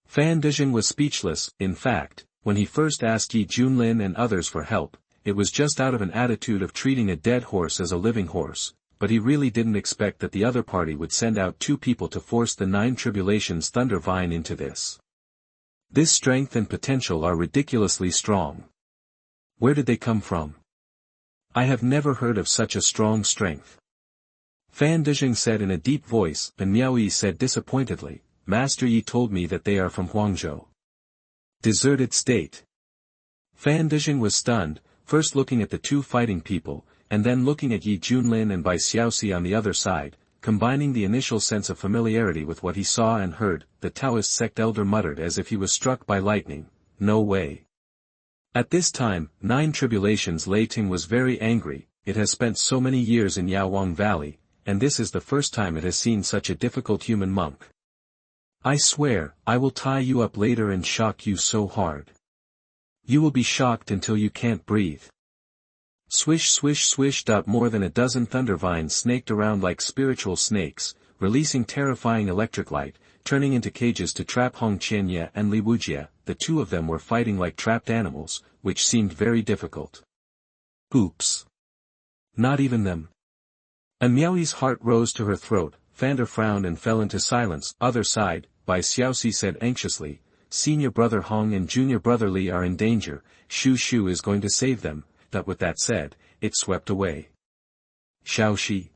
Fan Dezheng was speechless. In fact, when he first asked Yi Junlin and others for help, it was just out of an attitude of treating a dead horse as a living horse, but he really didn't expect that the other party would send out 2 people to force the 9 Tribulations Thunder Vine into this. This strength and potential are ridiculously strong. Where did they come from? I have never heard of such a strong strength. Fan Dezheng said in a deep voice, and Miaoi said disappointedly, Master Yi told me that they are from Huangzhou. Deserted state. Fan Dezheng was stunned, first looking at the 2 fighting people, and then looking at Yi Junlin and Bai Xiaoxi on the other side, combining the initial sense of familiarity with what he saw and heard. The Taoist sect elder muttered as if he was struck by lightning, no way. At this time, 9 Tribulations Lei Ting was very angry. It has spent so many years in Yaowang Valley, and this is the first time it has seen such a difficult human monk. I swear, I will tie you up later and shock you so hard. You will be shocked until you can't breathe. Swish swish swish. More than a dozen thunder vines snaked around like spiritual snakes, releasing terrifying electric light, turning into cages to trap Hong Qianya and Li Wujie. The 2 of them were fighting like trapped animals, which seemed very difficult. Oops. Not even them. Miaoi's heart rose to her throat. Fanda frowned and fell into silence. Other side, Bai Xiaoxi said anxiously, Senior brother Hong and junior brother Li are in danger. Shushu is going to save them. With that said, it swept away. Xiaoxi.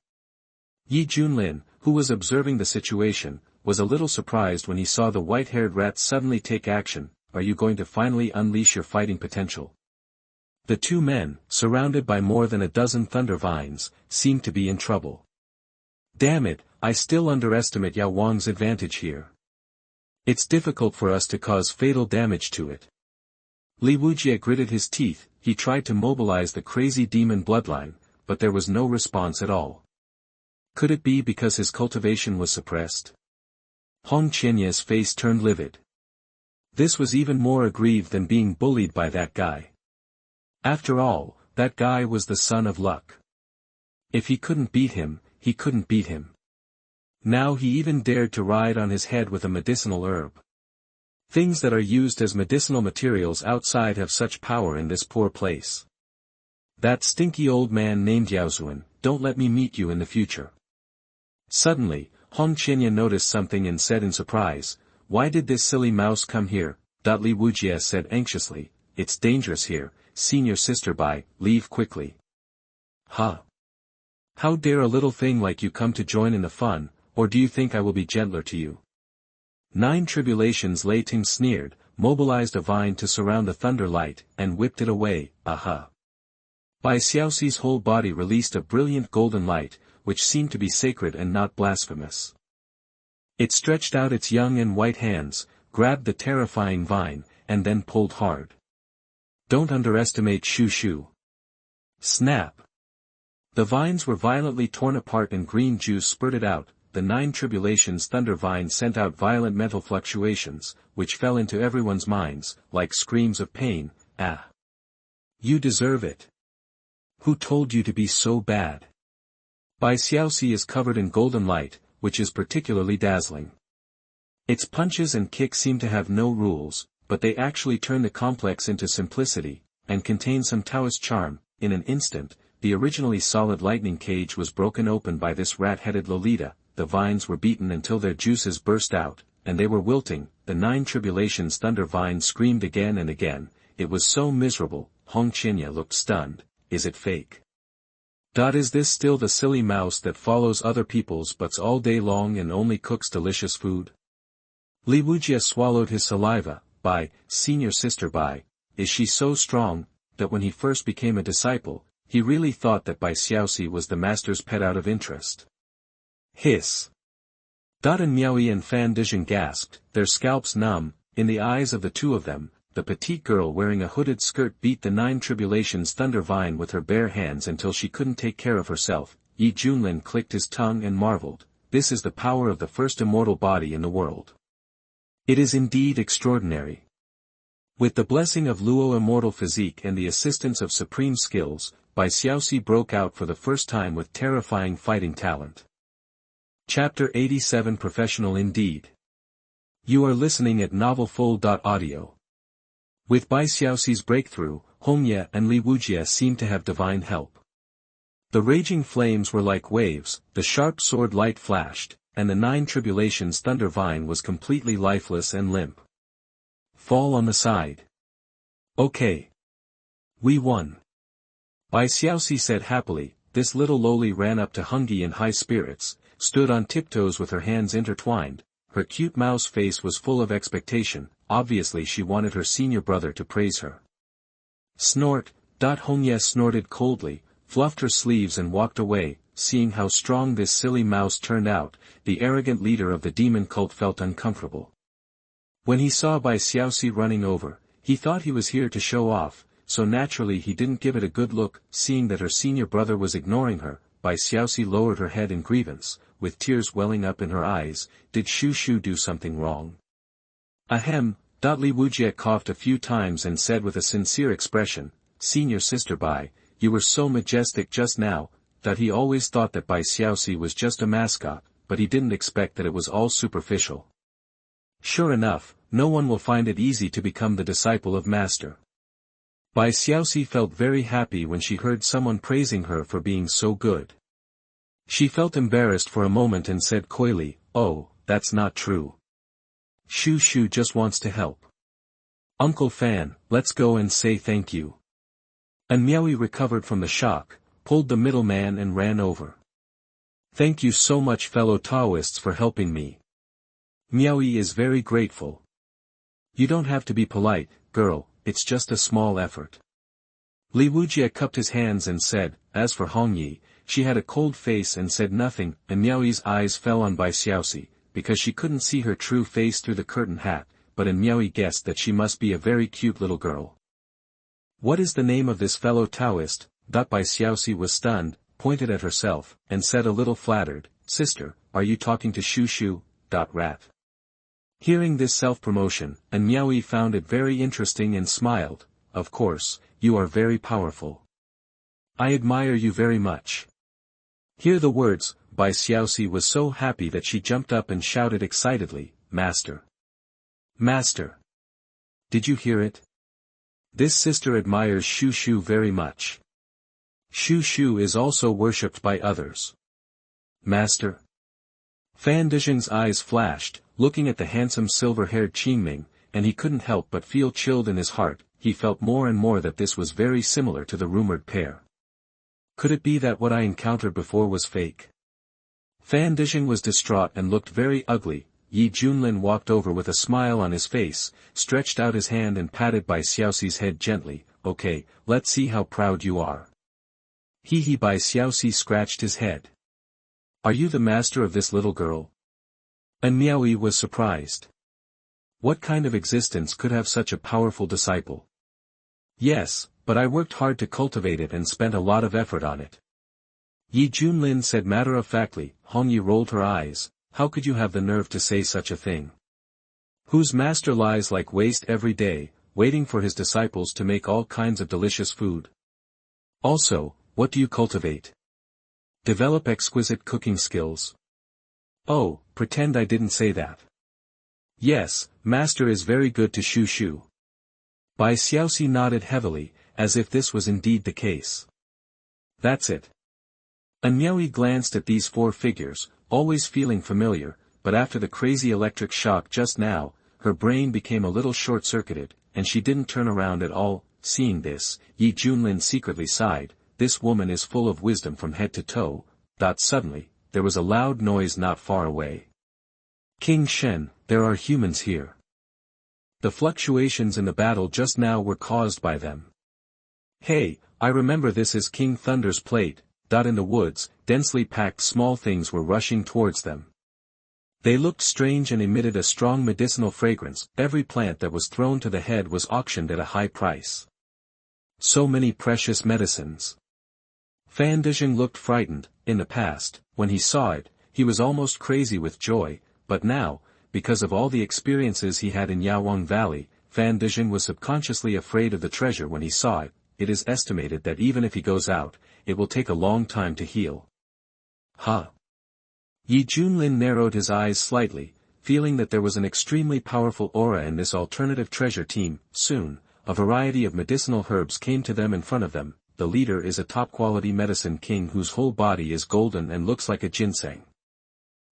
Yi Junlin, who was observing the situation, was a little surprised when he saw the white-haired rat suddenly take action. Are you going to finally unleash your fighting potential? The 2 men, surrounded by more than a dozen thunder vines, seemed to be in trouble. Damn it, I still underestimate Yao Wang's advantage here. It's difficult for us to cause fatal damage to it. Li Wujie gritted his teeth. He tried to mobilize the crazy demon bloodline, but there was no response at all. Could it be because his cultivation was suppressed? Hong Qianye's face turned livid. This was even more aggrieved than being bullied by that guy. After all, that guy was the son of luck. If he couldn't beat him, he couldn't beat him. Now he even dared to ride on his head with a medicinal herb. Things that are used as medicinal materials outside have such power in this poor place. That stinky old man named Yao Zun, don't let me meet you in the future. Suddenly, Hong Qianye noticed something and said in surprise, "Why did this silly mouse come here?" Li Wujie said anxiously, "It's dangerous here, senior sister Bai, leave quickly." "Huh? How dare a little thing like you come to join in the fun, or do you think I will be gentler to you?" Nine Tribulations Lei Ting sneered, mobilized a vine to surround the thunder light, and whipped it away. Aha! Bai Xiaoxi's whole body released a brilliant golden light, which seemed to be sacred and not blasphemous. It stretched out its young and white hands, grabbed the terrifying vine, and then pulled hard. Don't underestimate Shushu. Snap! The vines were violently torn apart and green juice spurted out. The Nine Tribulations Thunder Vine sent out violent mental fluctuations, which fell into everyone's minds, like screams of pain. Ah! You deserve it. Who told you to be so bad? Bai Xiaoxi is covered in golden light, which is particularly dazzling. Its punches and kicks seem to have no rules, but they actually turn the complex into simplicity, and contain some Taoist charm. In an instant, the originally solid lightning cage was broken open by this rat-headed Lolita. The vines were beaten until their juices burst out, and they were wilting. The Nine Tribulations Thunder Vine screamed again and again. It was so miserable. Hong Qianye looked stunned. Is it fake? Is this still the silly mouse that follows other people's butts all day long and only cooks delicious food? Li Wujie swallowed his saliva. Bai, senior sister Bai, is she so strong, that when he first became a disciple, he really thought that Bai Xiaoxi was the master's pet out of interest? Hiss. And Miaoyi and Fan Dizhen gasped, their scalps numb. In the eyes of the two of them, the petite girl wearing a hooded skirt beat the Nine Tribulations Thunder Vine with her bare hands until she couldn't take care of herself. Junlin clicked his tongue and marveled, this is the power of the first immortal body in the world. It is indeed extraordinary. With the blessing of Luo immortal physique and the assistance of supreme skills, Bai Xiaoxi broke out for the first time with terrifying fighting talent. Chapter 87 Professional Indeed. You are listening at novelfull.audio. With Bai Xiaoxi's breakthrough, Hongye and Li Wujie seemed to have divine help. The raging flames were like waves, the sharp sword light flashed, and the Nine Tribulations Thunder Vine was completely lifeless and limp. Fall on the side. Okay. We won. Bai Xiaoxi said happily. This little loli ran up to Hongyi in high spirits, stood on tiptoes with her hands intertwined. Her cute mouse face was full of expectation. Obviously she wanted her senior brother to praise her. Snort. Hongye snorted coldly, fluffed her sleeves and walked away. Seeing how strong this silly mouse turned out, the arrogant leader of the demon cult felt uncomfortable. When he saw Bai Xiaoxi running over, he thought he was here to show off, so naturally he didn't give it a good look. Seeing that her senior brother was ignoring her, Bai Xiaoxi lowered her head in grievance, with tears welling up in her eyes. Did Shushu do something wrong? Ahem. Li Wujie coughed a few times and said with a sincere expression, Senior sister Bai, you were so majestic just now, that he always thought that Bai Xiaoxi was just a mascot, but he didn't expect that it was all superficial. Sure enough, no one will find it easy to become the disciple of Master. Bai Xiaoxi felt very happy when she heard someone praising her for being so good. She felt embarrassed for a moment and said coyly, oh, that's not true. Shushu just wants to help. Uncle Fan, let's go and say thank you. And Miaoyi recovered from the shock, pulled the middleman and ran over. Thank you so much fellow Taoists for helping me. Miaoyi is very grateful. You don't have to be polite, girl, it's just a small effort. Li Wujie cupped his hands and said, as for Hongyi, she had a cold face and said nothing, and Miaoyi's eyes fell on Bai Xiaoxi. because she couldn't see her true face through the curtain hat, but Miaoi guessed that she must be a very cute little girl. What is the name of this fellow Taoist? By Xiaoxi was stunned, pointed at herself, and said a little flattered, "Sister, are you talking to Shushu? Rat." Hearing this self-promotion, Miaoi found it very interesting and smiled. "Of course, you are very powerful. I admire you very much." Hear the words, Bai Xiaoxi was so happy that she jumped up and shouted excitedly, "Master! Master! Did you hear it? This sister admires Shushu very much. Shushu is also worshipped by others. Master!" Fan Dizheng's eyes flashed, looking at the handsome silver-haired Qingming, and he couldn't help but feel chilled in his heart. He felt more and more that this was very similar to the rumored pair. Could it be that what I encountered before was fake? Fan Dizheng was distraught and looked very ugly. Junlin walked over with a smile on his face, stretched out his hand and patted Bai Xiaoxi's head gently. "Okay, let's see how proud you are." Bai Xiaoxi scratched his head. "Are you the master of this little girl?" And Miaoi was surprised. What kind of existence could have such a powerful disciple? "Yes, but I worked hard to cultivate it and spent a lot of effort on it." Junlin said matter-of-factly. Hongyi rolled her eyes. "How could you have the nerve to say such a thing? Whose master lies like waste every day, waiting for his disciples to make all kinds of delicious food? Also, what do you cultivate? Develop exquisite cooking skills? Oh, pretend I didn't say that." "Yes, master is very good to Shushu." Bai Xiaoxi nodded heavily, as if this was indeed the case. "That's it." Miaoi glanced at these four figures, always feeling familiar, but after the crazy electric shock just now, her brain became a little short-circuited, and she didn't turn around at all. Seeing this, Junlin secretly sighed. This woman is full of wisdom from head to toe. Suddenly, there was a loud noise not far away. "King Shen, there are humans here." The fluctuations in the battle just now were caused by them. "Hey, I remember this is King Thunder's plate." In the woods, densely packed small things were rushing towards them. They looked strange and emitted a strong medicinal fragrance. Every plant that was thrown to the head was auctioned at a high price. So many precious medicines. Fan Dizheng looked frightened. In the past, when he saw it, he was almost crazy with joy, but now, because of all the experiences he had in Yaowang Valley, Fan Dizheng was subconsciously afraid of the treasure when he saw it. It is estimated that even if he goes out, it will take a long time to heal. Junlin narrowed his eyes slightly, feeling that there was an extremely powerful aura in this alternative treasure team. Soon, a variety of medicinal herbs came to them in front of them. The leader is a top-quality medicine king whose whole body is golden and looks like a ginseng.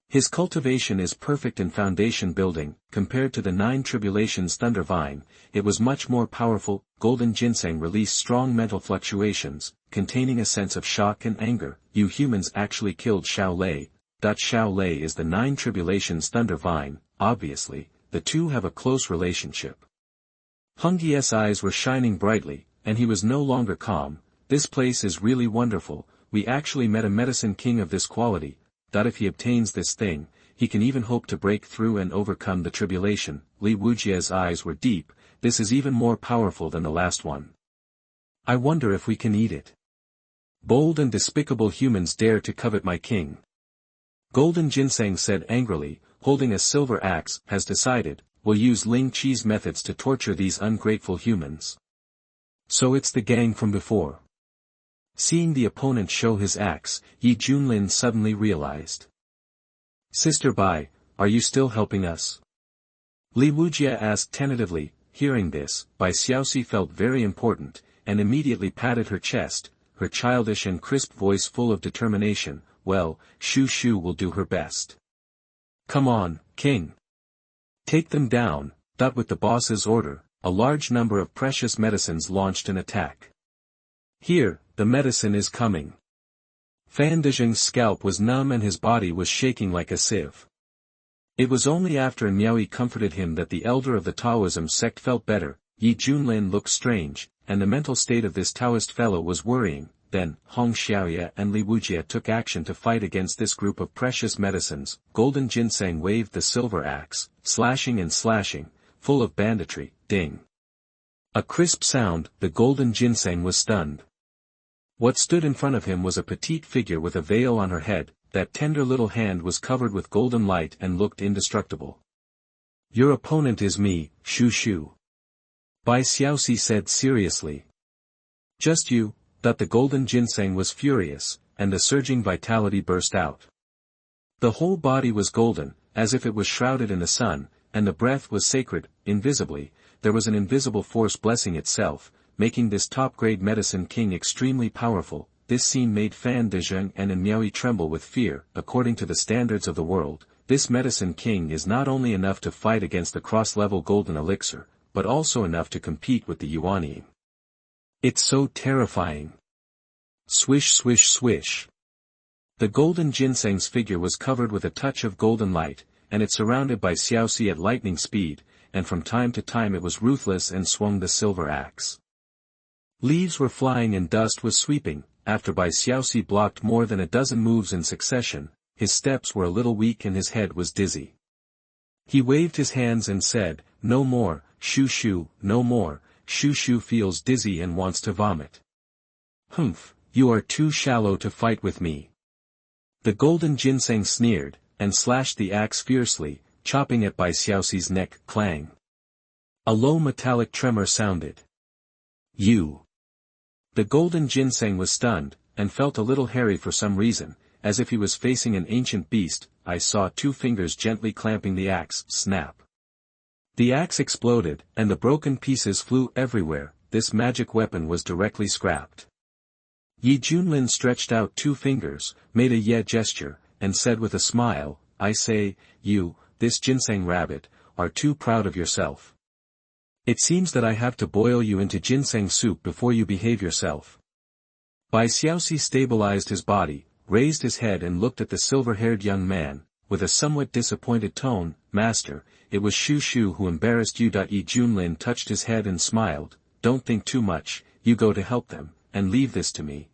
His cultivation is perfect in foundation building. Compared to the 9 Tribulations Thunder Vine, it was much more powerful. Golden ginseng released strong mental fluctuations, containing a sense of shock and anger. "You humans actually killed Xiao Lei." Xiao Lei is the 9 Tribulations Thunder Vine. Obviously, the two have a close relationship. Hongyi's eyes were shining brightly, and he was no longer calm. "This place is really wonderful. We actually met a medicine king of this quality. If he obtains this thing, he can even hope to break through and overcome the tribulation." Li Wujie's eyes were deep. "This is even more powerful than the last one. I wonder if we can eat it. Bold and despicable humans dare to covet my king." Golden Ginseng said angrily, holding a silver axe. "Has decided, we'll use Ling Qi's methods to torture these ungrateful humans." So it's the gang from before. Seeing the opponent show his axe, Junlin suddenly realized. "Sister Bai, are you still helping us?" Li Wujie asked tentatively. Hearing this, Bai Xiaoxi felt very important, and immediately patted her chest, her childish and crisp voice full of determination. "Well, Shushu will do her best. Come on, king. Take them down." With the boss's order, a large number of precious medicines launched an attack. "Here, the medicine is coming." Fan Dizheng's scalp was numb and his body was shaking like a sieve. It was only after Miaoi comforted him that the elder of the Taoism sect felt better. Junlin looked strange, and the mental state of this Taoist fellow was worrying. then, Hong Xiaoya and Li Wujie took action to fight against this group of precious medicines. Golden Ginseng waved the silver axe, slashing and slashing, full of banditry. Ding. A crisp sound, the golden ginseng was stunned. What stood in front of him was a petite figure with a veil on her head. That tender little hand was covered with golden light and looked indestructible. Your opponent is me, Shushu. Bai Xiaoxi said seriously. Just you. That the golden ginseng was furious, and the surging vitality burst out. The whole body was golden, as if it was shrouded in the sun, and the breath was sacred. Invisibly, there was an invisible force blessing itself, making this top-grade medicine king extremely powerful. This scene made Fan Dezheng and Miaoi tremble with fear. According to the standards of the world, this medicine king is not only enough to fight against the cross-level golden elixir, but also enough to compete with the Yuanyi. It's so terrifying. Swish swish swish. The golden ginseng's figure was covered with a touch of golden light, and it surrounded Bai Xiaoxi at lightning speed, and from time to time it was ruthless and swung the silver axe. Leaves were flying and dust was sweeping. After Bai Xiaoxi blocked more than a dozen moves in succession, his steps were a little weak and his head was dizzy. He waved his hands and said, "No more, Shushu, no more." Shushu feels dizzy and wants to vomit. "Humph, you are too shallow to fight with me." The golden ginseng sneered, and slashed the axe fiercely, chopping at Bai Xiaoxi's neck. Clang. A low metallic tremor sounded. You. The golden ginseng was stunned, and felt a little hairy for some reason, as if he was facing an ancient beast. I saw two fingers gently clamping the axe. Snap. The axe exploded, and the broken pieces flew everywhere. This magic weapon was directly scrapped. Yi Junlin stretched out two fingers, made a ye gesture, and said with a smile, "I say, you, this ginseng rabbit, are too proud of yourself. It seems that I have to boil you into ginseng soup before you behave yourself." Bai Xiaoxi stabilized his body, raised his head and looked at the silver-haired young man, with a somewhat disappointed tone. "Master, it was Shushu who embarrassed you." Yi Junlin touched his head and smiled. "Don't think too much, you go to help them, and leave this to me."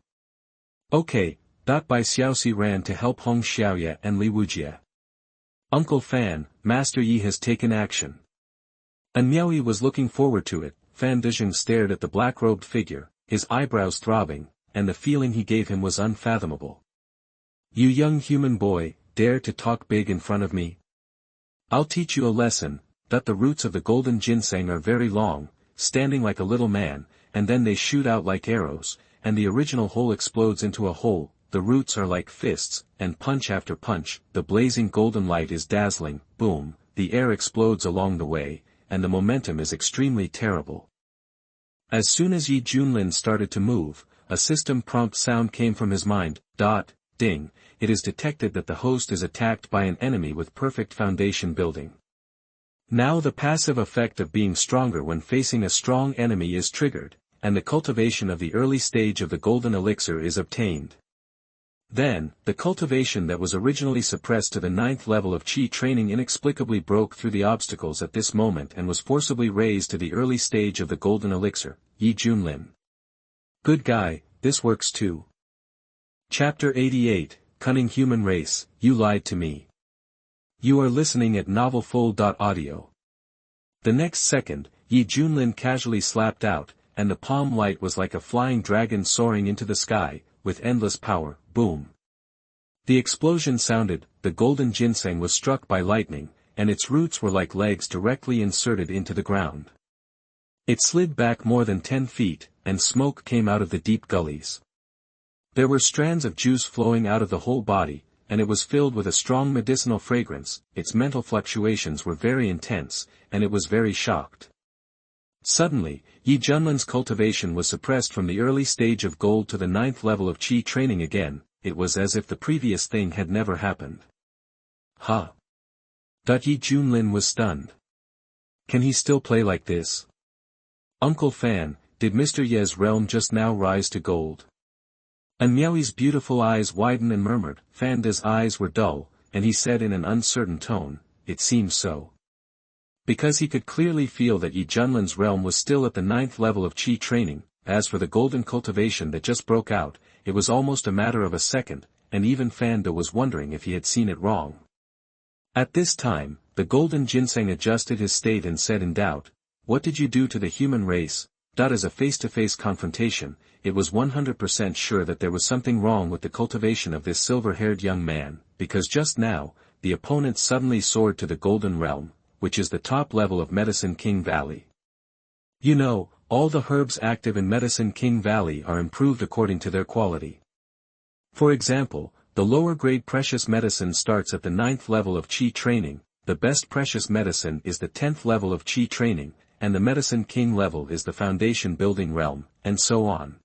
Okay. Bai Xiaoxi ran to help Hong Xiaoya and Li Wujie. "Uncle Fan, Master Yi has taken action." And Miaoi was looking forward to it. Fan Dezheng stared at the black-robed figure, his eyebrows throbbing, and the feeling he gave him was unfathomable. "You young human boy, dare to talk big in front of me? I'll teach you a lesson, that the roots of the golden ginseng are very long, standing like a little man, and then they shoot out like arrows, and the original hole explodes into a hole. The roots are like fists, and punch after punch, the blazing golden light is dazzling. Boom, the air explodes along the way, and the momentum is extremely terrible." As soon as Yi Junlin started to move, a system prompt sound came from his mind. Ding, it is detected that the host is attacked by an enemy with perfect foundation building. Now the passive effect of being stronger when facing a strong enemy is triggered, and the cultivation of the early stage of the golden elixir is obtained. Then, the cultivation that was originally suppressed to the 9th level of Qi training inexplicably broke through the obstacles at this moment and was forcibly raised to the early stage of the golden elixir. Yi Junlin. Good guy, this works too. Chapter 88, Cunning Human Race, You Lied to Me. You are listening at novelfull.audio. The next second, Yi Junlin casually slapped out, and the palm light was like a flying dragon soaring into the sky, with endless power. Boom. The explosion sounded. The golden ginseng was struck by lightning, and its roots were like legs directly inserted into the ground. It slid back more than 10 feet, and smoke came out of the deep gullies. There were strands of juice flowing out of the whole body, and it was filled with a strong medicinal fragrance. Its mental fluctuations were very intense, and it was very shocked. Suddenly, Yi Junlin's cultivation was suppressed from the early stage of gold to the 9th level of Qi training again. It was as if the previous thing had never happened. Huh. Yi Junlin was stunned. Can he still play like this? Uncle Fan, did Mr. Ye's realm just now rise to gold? And Miaoi's beautiful eyes widened and murmured. Fan De's eyes were dull, and he said in an uncertain tone, "It seems so." Because he could clearly feel that Yi Junlin's realm was still at the 9th level of Qi training, as for the golden cultivation that just broke out, it was almost a matter of a second, and even Fanda was wondering if he had seen it wrong. At this time, the golden ginseng adjusted his state and said in doubt, "What did you do to the human race?" As a face-to-face confrontation, it was 100% sure that there was something wrong with the cultivation of this silver-haired young man, because just now, the opponent suddenly soared to the Golden Realm, which is the top level of Medicine King Valley. You know, all the herbs active in Medicine King Valley are improved according to their quality. For example, the lower-grade precious medicine starts at the 9th level of Qi training, the best precious medicine is the 10th level of Qi training, and the Medicine King level is the foundation building realm, and so on.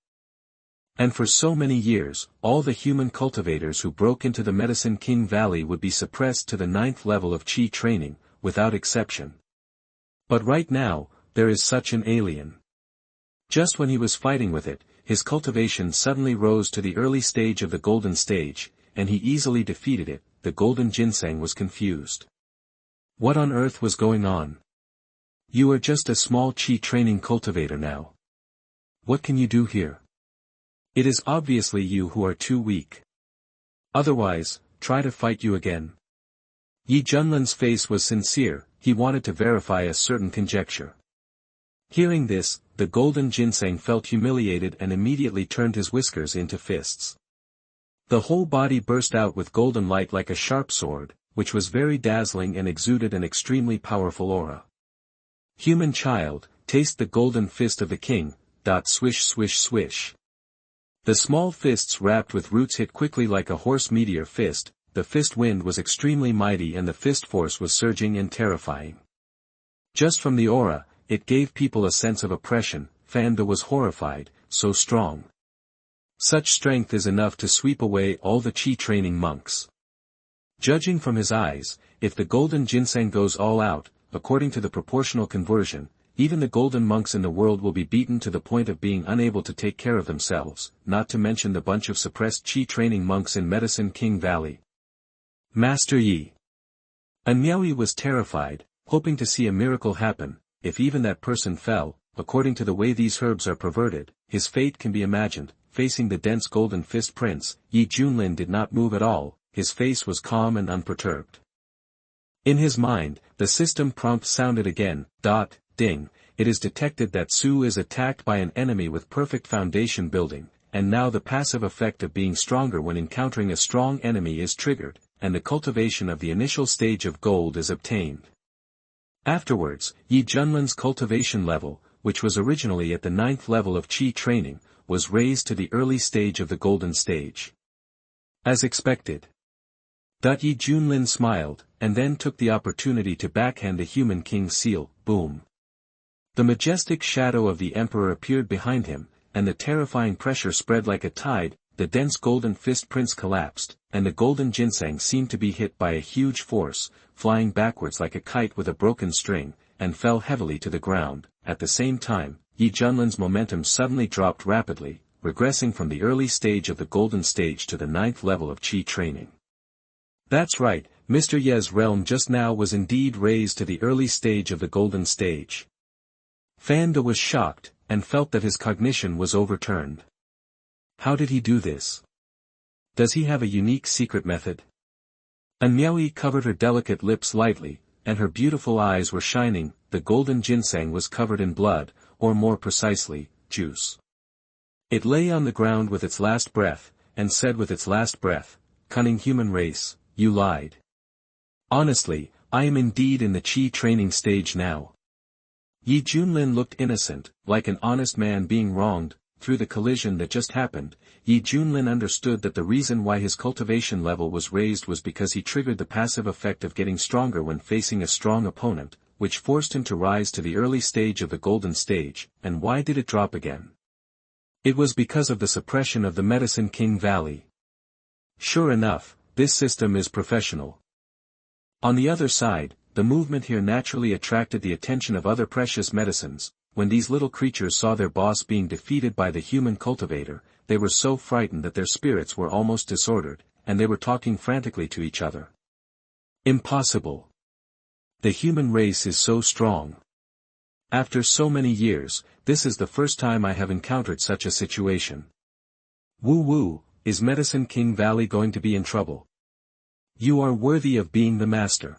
And for so many years, all the human cultivators who broke into the Medicine King Valley would be suppressed to the 9th level of Qi training, without exception. But right now, there is such an alien. Just when he was fighting with it, his cultivation suddenly rose to the early stage of the golden stage, and he easily defeated it. The golden ginseng was confused. What on earth was going on? You are just a small Qi training cultivator now. What can you do here? It is obviously you who are too weak. Otherwise, try to fight you again. Yi Junlin's face was sincere, he wanted to verify a certain conjecture. Hearing this, the golden ginseng felt humiliated and immediately turned his whiskers into fists. The whole body burst out with golden light like a sharp sword, which was very dazzling and exuded an extremely powerful aura. Human child, taste the golden fist of the king, swish swish swish. The small fists wrapped with roots hit quickly like a horse meteor fist, the fist wind was extremely mighty and the fist force was surging and terrifying. Just from the aura, it gave people a sense of oppression. Fanda was horrified, so strong. Such strength is enough to sweep away all the Qi training monks. Judging from his eyes, if the golden ginseng goes all out, according to the proportional conversion, even the golden monks in the world will be beaten to the point of being unable to take care of themselves, not to mention the bunch of suppressed Qi training monks in Medicine King Valley. Master Yi. Anmiaoyi was terrified, hoping to see a miracle happen. If even that person fell, according to the way these herbs are perverted, his fate can be imagined. Facing the dense golden fist prince, Yi Junlin did not move at all, his face was calm and unperturbed. In his mind, the system prompt sounded again, ding, it is detected that Su is attacked by an enemy with perfect foundation building, and now the passive effect of being stronger when encountering a strong enemy is triggered, and the cultivation of the initial stage of gold is obtained. Afterwards, Yi Junlin's cultivation level, which was originally at the 9th level of Qi training, was raised to the early stage of the golden stage. As expected. Yi Junlin smiled, and then took the opportunity to backhand the human king's seal, boom. The majestic shadow of the emperor appeared behind him, and the terrifying pressure spread like a tide. The dense golden fist prince collapsed, and the golden ginseng seemed to be hit by a huge force, flying backwards like a kite with a broken string, and fell heavily to the ground. At the same time, Yi Junlin's momentum suddenly dropped rapidly, regressing from the early stage of the golden stage to the 9th level of Qi training. That's right, Mr. Ye's realm just now was indeed raised to the early stage of the golden stage. Fanda was shocked, and felt that his cognition was overturned. How did he do this? Does he have a unique secret method? Anmiaoyi covered her delicate lips lightly, and her beautiful eyes were shining. The golden ginseng was covered in blood, or more precisely, juice. It lay on the ground with its last breath, and said with its last breath, "Cunning human race, you lied. Honestly, I am indeed in the Qi training stage now." Yi Junlin looked innocent, like an honest man being wronged. Through the collision that just happened, Yi Junlin understood that the reason why his cultivation level was raised was because he triggered the passive effect of getting stronger when facing a strong opponent, which forced him to rise to the early stage of the golden stage. And why did it drop again? It was because of the suppression of the Medicine King Valley. Sure enough, this system is professional. On the other side, the movement here naturally attracted the attention of other precious medicines. When these little creatures saw their boss being defeated by the human cultivator, they were so frightened that their spirits were almost disordered, and they were talking frantically to each other. Impossible. The human race is so strong. After so many years, this is the first time I have encountered such a situation. Woo woo, is Medicine King Valley going to be in trouble? You are worthy of being the master.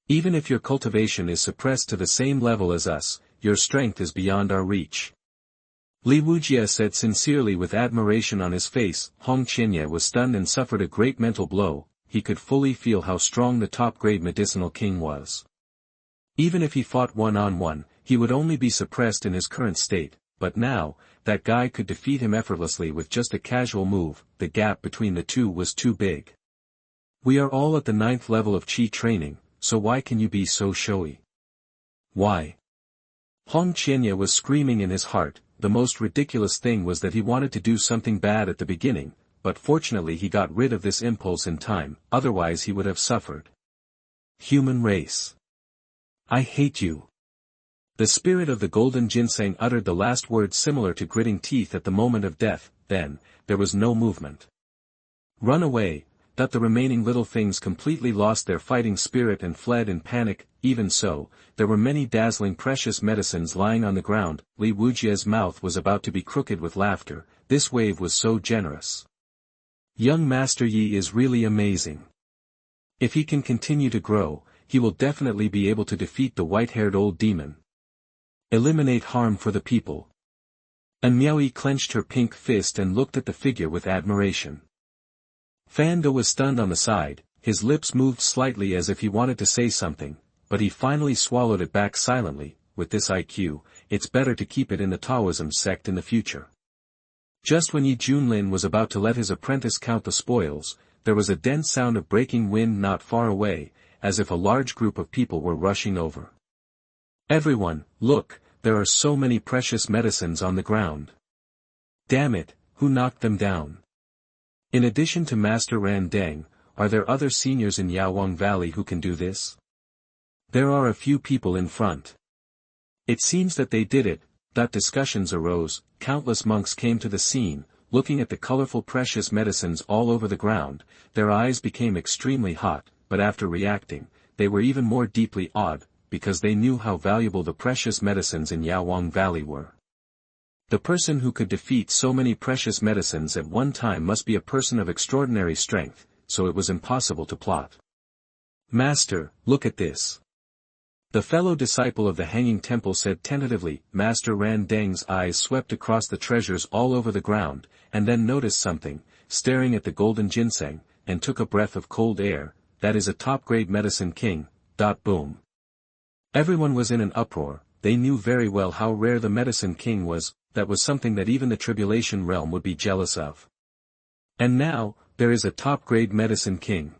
Even if your cultivation is suppressed to the same level as us, your strength is beyond our reach. Li Wujie said sincerely with admiration on his face. Hong Qianye was stunned and suffered a great mental blow. He could fully feel how strong the top-grade medicinal king was. Even if he fought one-on-one, he would only be suppressed in his current state, but now, that guy could defeat him effortlessly with just a casual move. The gap between the two was too big. We are all at the 9th level of Qi training, so why can you be so showy? Why? Hong Qianye was screaming in his heart. The most ridiculous thing was that he wanted to do something bad at the beginning, but fortunately he got rid of this impulse in time, otherwise he would have suffered. Human race. I hate you. The spirit of the golden ginseng uttered the last words similar to gritting teeth at the moment of death. Then, there was no movement. Run away. That the remaining little things completely lost their fighting spirit and fled in panic. Even so, there were many dazzling precious medicines lying on the ground. Li Wujie's mouth was about to be crooked with laughter. This wave was so generous. Young Master Yi is really amazing. If he can continue to grow, he will definitely be able to defeat the white-haired old demon. Eliminate harm for the people. And Miaoyi clenched her pink fist and looked at the figure with admiration. Fan De was stunned on the side. His lips moved slightly as if he wanted to say something, but he finally swallowed it back silently. With this IQ, it's better to keep it in the Taoism sect in the future. Just when Yi Junlin was about to let his apprentice count the spoils, there was a dense sound of breaking wind not far away, as if a large group of people were rushing over. Everyone, look, there are so many precious medicines on the ground. Damn it, who knocked them down? In addition to Master Randeng, are there other seniors in Yaowang Valley who can do this? There are a few people in front. It seems that they did it. Discussions arose. Countless monks came to the scene, looking at the colorful precious medicines all over the ground. Their eyes became extremely hot, but after reacting, they were even more deeply awed, because they knew how valuable the precious medicines in Yaowang Valley were. The person who could defeat so many precious medicines at one time must be a person of extraordinary strength, so it was impossible to plot. Master, look at this. The fellow disciple of the Hanging Temple said tentatively. Master Randeng's eyes swept across the treasures all over the ground, and then noticed something, staring at the golden ginseng, and took a breath of cold air. That is a top-grade medicine king. Boom. Everyone was in an uproar. They knew very well how rare the medicine king was. That was something that even the tribulation realm would be jealous of. And now, there is a top-grade medicine king.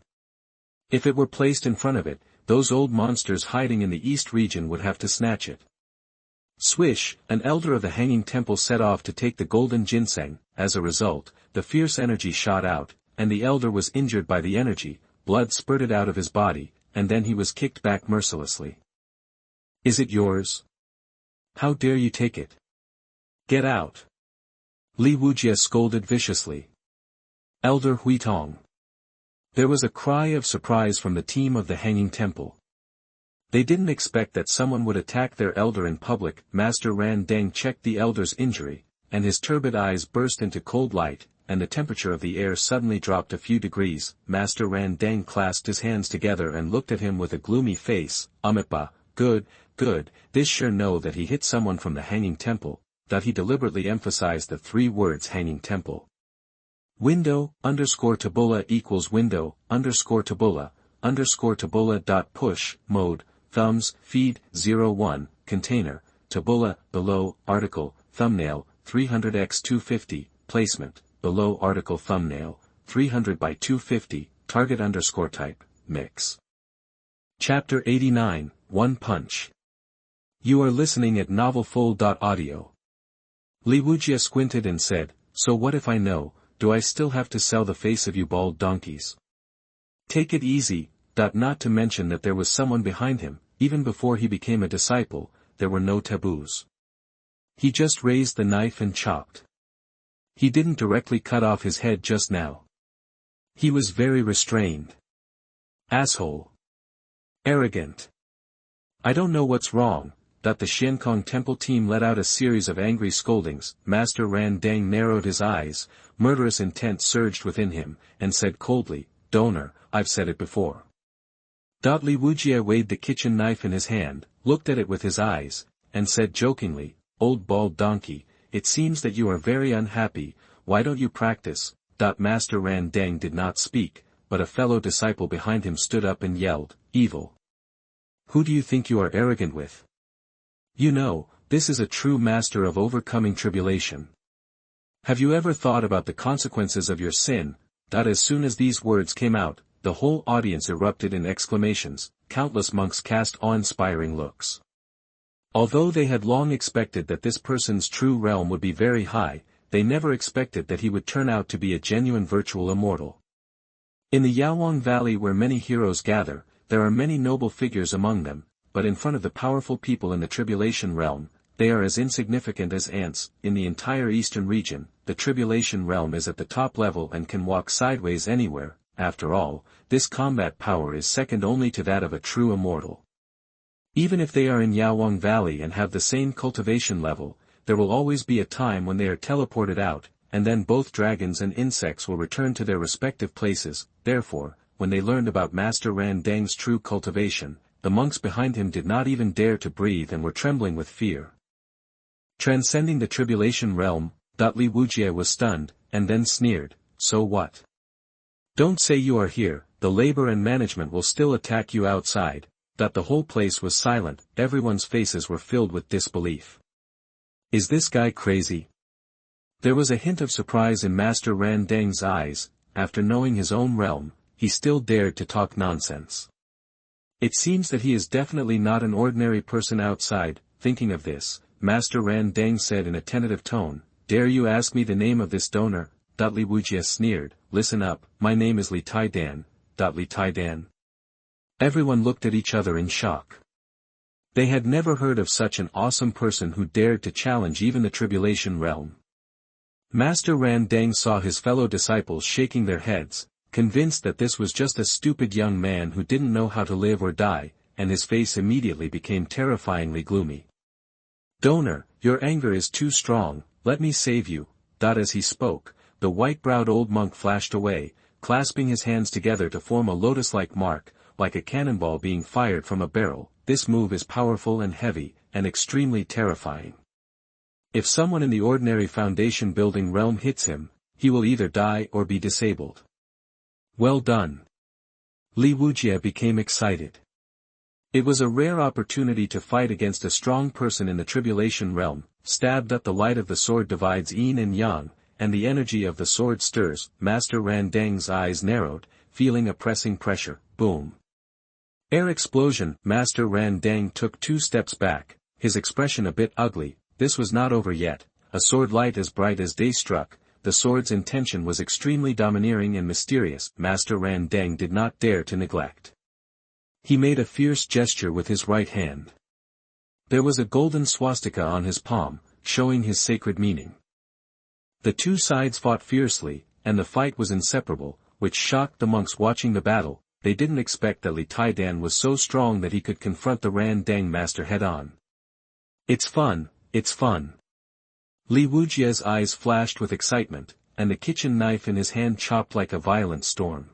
If it were placed in front of it, those old monsters hiding in the east region would have to snatch it. Swish, an elder of the Hanging Temple set off to take the golden ginseng. As a result, the fierce energy shot out, and the elder was injured by the energy. Blood spurted out of his body, and then he was kicked back mercilessly. Is it yours? How dare you take it? Get out! Li Wujie scolded viciously. Elder Huitong. There was a cry of surprise from the team of the Hanging Temple. They didn't expect that someone would attack their elder in public. Master Randeng checked the elder's injury, and his turbid eyes burst into cold light, and the temperature of the air suddenly dropped a few degrees. Master Randeng clasped his hands together and looked at him with a gloomy face. Amitba, good, this sure know that he hit someone from the Hanging Temple. That he deliberately emphasized the 3 words Hanging Temple. Window, _tabula equals window, _tabula dot push, mode, thumbs, feed, 01, container, tabula, below, article, thumbnail, 300x250, placement, below article thumbnail, 300 by 250, target _type, mix. Chapter 89, One Punch. You are listening at novelfull.audio. Li Wujie squinted and said, so what if I know, do I still have to sell the face of you bald donkeys? Take it easy. Not to mention that there was someone behind him. Even before he became a disciple, there were no taboos. He just raised the knife and chopped. He didn't directly cut off his head just now. He was very restrained. Asshole. Arrogant. I don't know what's wrong. The Xiankong temple team let out a series of angry scoldings. Master Randeng narrowed his eyes, murderous intent surged within him, and said coldly, "Donor, I've said it before." Li Wujie weighed the kitchen knife in his hand, looked at it with his eyes, and said jokingly, "Old bald donkey, it seems that you are very unhappy, why don't you practice?" Master Randeng did not speak, but a fellow disciple behind him stood up and yelled, "Evil! Who do you think you are arrogant with? You know, this is a true master of overcoming tribulation. Have you ever thought about the consequences of your sin?" As soon as these words came out, the whole audience erupted in exclamations, countless monks cast awe-inspiring looks. Although they had long expected that this person's true realm would be very high, they never expected that he would turn out to be a genuine virtual immortal. In the Yaowang Valley where many heroes gather, there are many noble figures among them, but in front of the powerful people in the tribulation realm, they are as insignificant as ants. In the entire eastern region, the tribulation realm is at the top level and can walk sideways anywhere. After all, this combat power is second only to that of a true immortal. Even if they are in Yaowang Valley and have the same cultivation level, there will always be a time when they are teleported out, and then both dragons and insects will return to their respective places. Therefore, when they learned about Master Randeng's true cultivation, the monks behind him did not even dare to breathe and were trembling with fear. Transcending the tribulation realm, Li Wujie was stunned, and then sneered, "So what? Don't say you are here, the labor and management will still attack you outside." The whole place was silent, everyone's faces were filled with disbelief. Is this guy crazy? There was a hint of surprise in Master Randeng's eyes. After knowing his own realm, he still dared to talk nonsense. It seems that he is definitely not an ordinary person outside. Thinking of this, Master Randeng said in a tentative tone, "Dare you ask me the name of this donor?" Li Wujie sneered, "Listen up, my name is Li Taidan." Li Taidan. Everyone looked at each other in shock. They had never heard of such an awesome person who dared to challenge even the tribulation realm. Master Randeng saw his fellow disciples shaking their heads, convinced that this was just a stupid young man who didn't know how to live or die, and his face immediately became terrifyingly gloomy. "Donor, your anger is too strong, let me save you." As he spoke, the white-browed old monk flashed away, clasping his hands together to form a lotus-like mark, like a cannonball being fired from a barrel. This move is powerful and heavy, and extremely terrifying. If someone in the ordinary foundation building realm hits him, he will either die or be disabled. Well done. Li Wujie became excited. It was a rare opportunity to fight against a strong person in the tribulation realm. Stabbed at the light of the sword divides yin and yang, and the energy of the sword stirs. Master Randeng's eyes narrowed, feeling a pressing pressure. Boom. Air explosion. Master Randeng took 2 steps back, his expression a bit ugly. This was not over yet. A sword light as bright as day struck. The sword's intention was extremely domineering and mysterious. Master Randeng did not dare to neglect. He made a fierce gesture with his right hand. There was a golden swastika on his palm, showing his sacred meaning. The two sides fought fiercely, and the fight was inseparable, which shocked the monks watching the battle. They didn't expect that Li Taidan was so strong that he could confront the Randeng master head-on. It's fun, it's fun. Li Wujie's eyes flashed with excitement, and the kitchen knife in his hand chopped like a violent storm.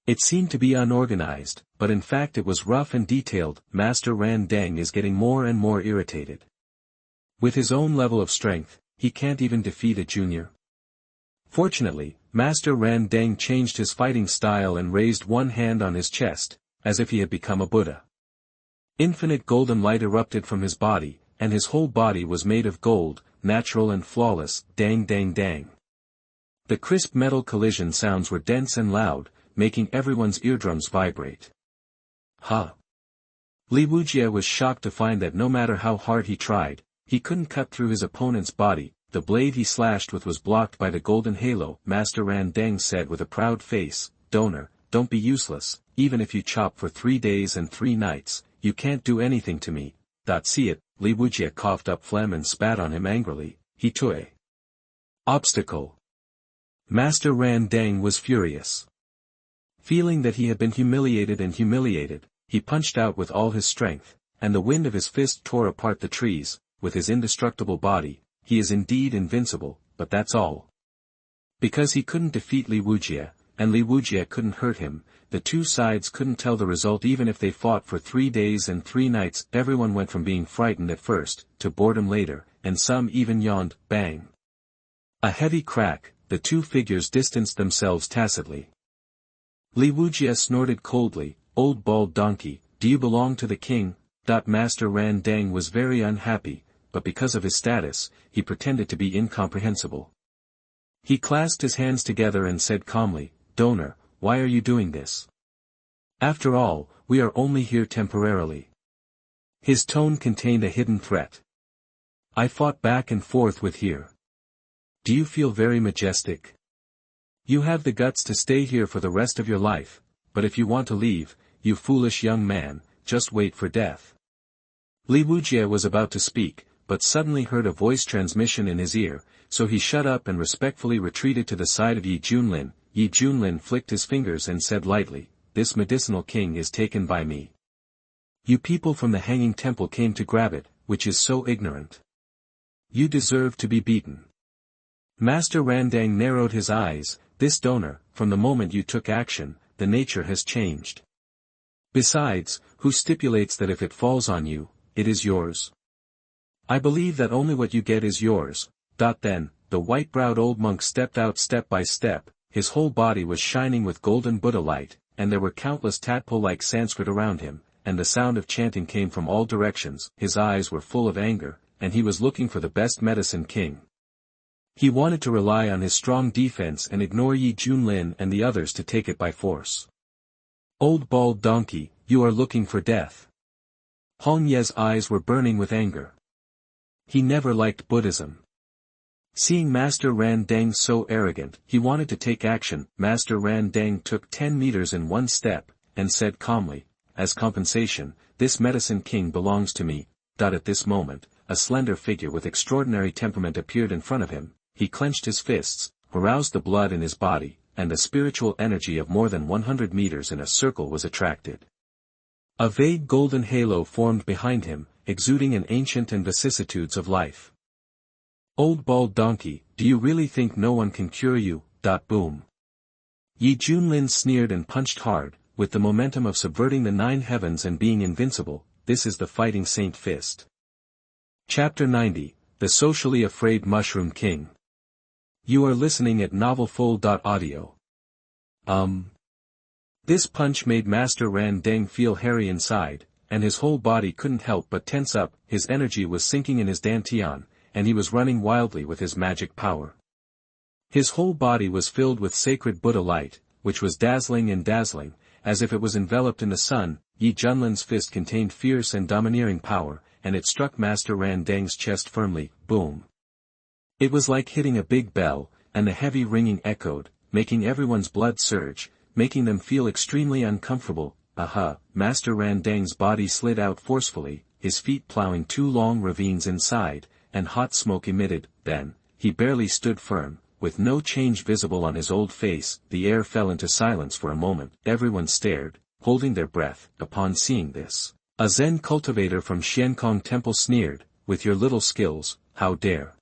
It seemed to be unorganized, but in fact it was rough and detailed. Master Randeng is getting more and more irritated. With his own level of strength, he can't even defeat a junior. Fortunately, Master Randeng changed his fighting style and raised one hand on his chest, as if he had become a Buddha. Infinite golden light erupted from his body, and his whole body was made of gold, natural and flawless. Dang dang dang. The crisp metal collision sounds were dense and loud, making everyone's eardrums vibrate. Huh! Li Wujie was shocked to find that no matter how hard he tried, he couldn't cut through his opponent's body. The blade he slashed with was blocked by the golden halo. Master Randeng said with a proud face, "Donor, don't be useless, even if you chop for 3 days and 3 nights, you can't do anything to me." See it. Li Wujie coughed up phlegm and spat on him angrily. He tue. Obstacle. Master Randeng was furious. Feeling that he had been humiliated, he punched out with all his strength, and the wind of his fist tore apart the trees. With his indestructible body, he is indeed invincible, but that's all. Because he couldn't defeat Li Wujie, and Li Wujie couldn't hurt him, the two sides couldn't tell the result even if they fought for 3 days and 3 nights. Everyone went from being frightened at first, to boredom later, and some even yawned. Bang! A heavy crack, the two figures distanced themselves tacitly. Li Wujie snorted coldly, "Old bald donkey, do you belong to the king?" Master Randeng was very unhappy, but because of his status, he pretended to be incomprehensible. He clasped his hands together and said calmly, "Donor, why are you doing this? After all, we are only here temporarily." His tone contained a hidden threat. "I fought back and forth with here. Do you feel very majestic? You have the guts to stay here for the rest of your life, but if you want to leave, you foolish young man, just wait for death." Li Wujie was about to speak, but suddenly heard a voice transmission in his ear, so he shut up and respectfully retreated to the side of Yi Junlin. Yi Junlin flicked his fingers and said lightly, "This medicinal king is taken by me. You people from the Hanging Temple came to grab it, which is so ignorant. You deserve to be beaten." Master Randeng narrowed his eyes. "This donor, from the moment you took action, the nature has changed. Besides, who stipulates that if it falls on you, it is yours? I believe that only what you get is yours." Then, the white-browed old monk stepped out step by step. His whole body was shining with golden Buddha light, and there were countless tadpole-like Sanskrit around him, and the sound of chanting came from all directions. His eyes were full of anger, and he was looking for the best medicine king. He wanted to rely on his strong defense and ignore Yi Junlin and the others to take it by force. "Old bald donkey, you are looking for death." Hong Ye's eyes were burning with anger. He never liked Buddhism. Seeing Master Randeng so arrogant, he wanted to take action. Master Randeng took 10 meters in one step, and said calmly, "As compensation, this medicine king belongs to me." At this moment, a slender figure with extraordinary temperament appeared in front of him. He clenched his fists, aroused the blood in his body, and a spiritual energy of more than 100 meters in a circle was attracted. A vague golden halo formed behind him, exuding an ancient and vicissitudes of life. "Old bald donkey, do you really think no one can cure you?" Boom. Yi Junlin sneered and punched hard, with the momentum of subverting the 9 heavens and being invincible. This is the fighting Saint Fist. Chapter 90, The Socially Afraid Mushroom King. You are listening at novelfull.audio. This punch made Master Randeng feel hairy inside, and his whole body couldn't help but tense up. His energy was sinking in his dantian, and he was running wildly with his magic power. His whole body was filled with sacred Buddha light, which was dazzling and dazzling, as if it was enveloped in the sun. Yi Junlin's fist contained fierce and domineering power, and it struck Master Randeng's chest firmly. Boom. It was like hitting a big bell, and the heavy ringing echoed, making everyone's blood surge, making them feel extremely uncomfortable. Master Randeng's body slid out forcefully, his feet plowing 2 long ravines inside, and hot smoke emitted. Then, he barely stood firm, with no change visible on his old face. The air fell into silence for a moment. Everyone stared, holding their breath. Upon seeing this, a Zen cultivator from Xiankong Temple sneered, "With your little skills, how dare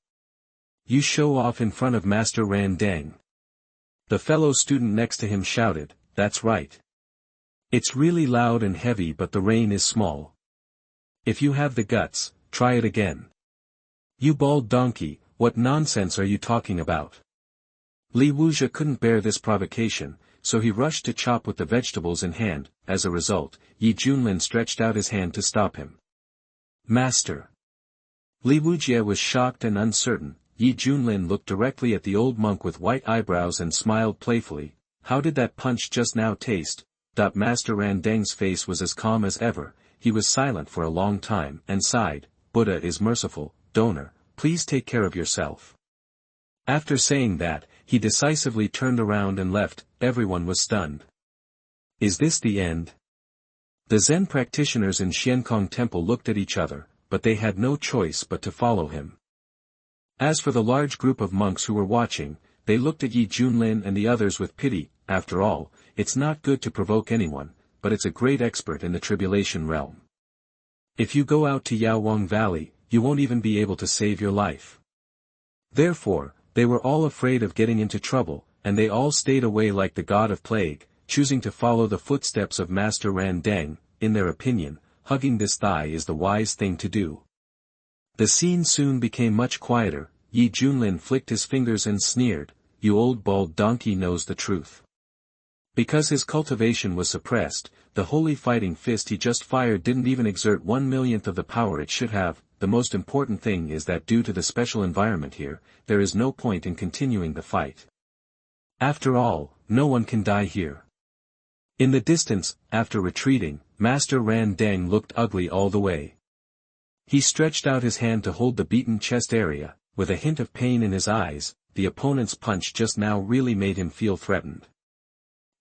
you show off in front of Master Randeng?" The fellow student next to him shouted, "That's right. It's really loud and heavy, but the rain is small. If you have the guts, try it again." "You bald donkey, what nonsense are you talking about?" Li Wujie couldn't bear this provocation, so he rushed to chop with the vegetables in hand. As a result, Yi Junlin stretched out his hand to stop him. "Master." Li Wujie was shocked and uncertain. Yi Junlin looked directly at the old monk with white eyebrows and smiled playfully. "How did that punch just now taste?" Master Randeng's face was as calm as ever. He was silent for a long time and sighed. "Buddha is merciful. Donor, please take care of yourself." After saying that, he decisively turned around and left. Everyone was stunned. Is this the end? The Zen practitioners in Xiankong Temple looked at each other, but they had no choice but to follow him. As for the large group of monks who were watching, they looked at Yi Junlin and the others with pity. After all, it's not good to provoke anyone, but it's a great expert in the tribulation realm. If you go out to Yaowang Valley, you won't even be able to save your life. Therefore, they were all afraid of getting into trouble, and they all stayed away like the god of plague, choosing to follow the footsteps of Master Randeng. In their opinion, hugging this thigh is the wise thing to do. The scene soon became much quieter. Junlin flicked his fingers and sneered, "You old bald donkey knows the truth." Because his cultivation was suppressed, the holy fighting fist he just fired didn't even exert 1/1,000,000th of the power it should have. The most important thing is that due to the special environment here, there is no point in continuing the fight. After all, no one can die here. In the distance, after retreating, Master Randeng looked ugly all the way. He stretched out his hand to hold the beaten chest area, with a hint of pain in his eyes. The opponent's punch just now really made him feel threatened.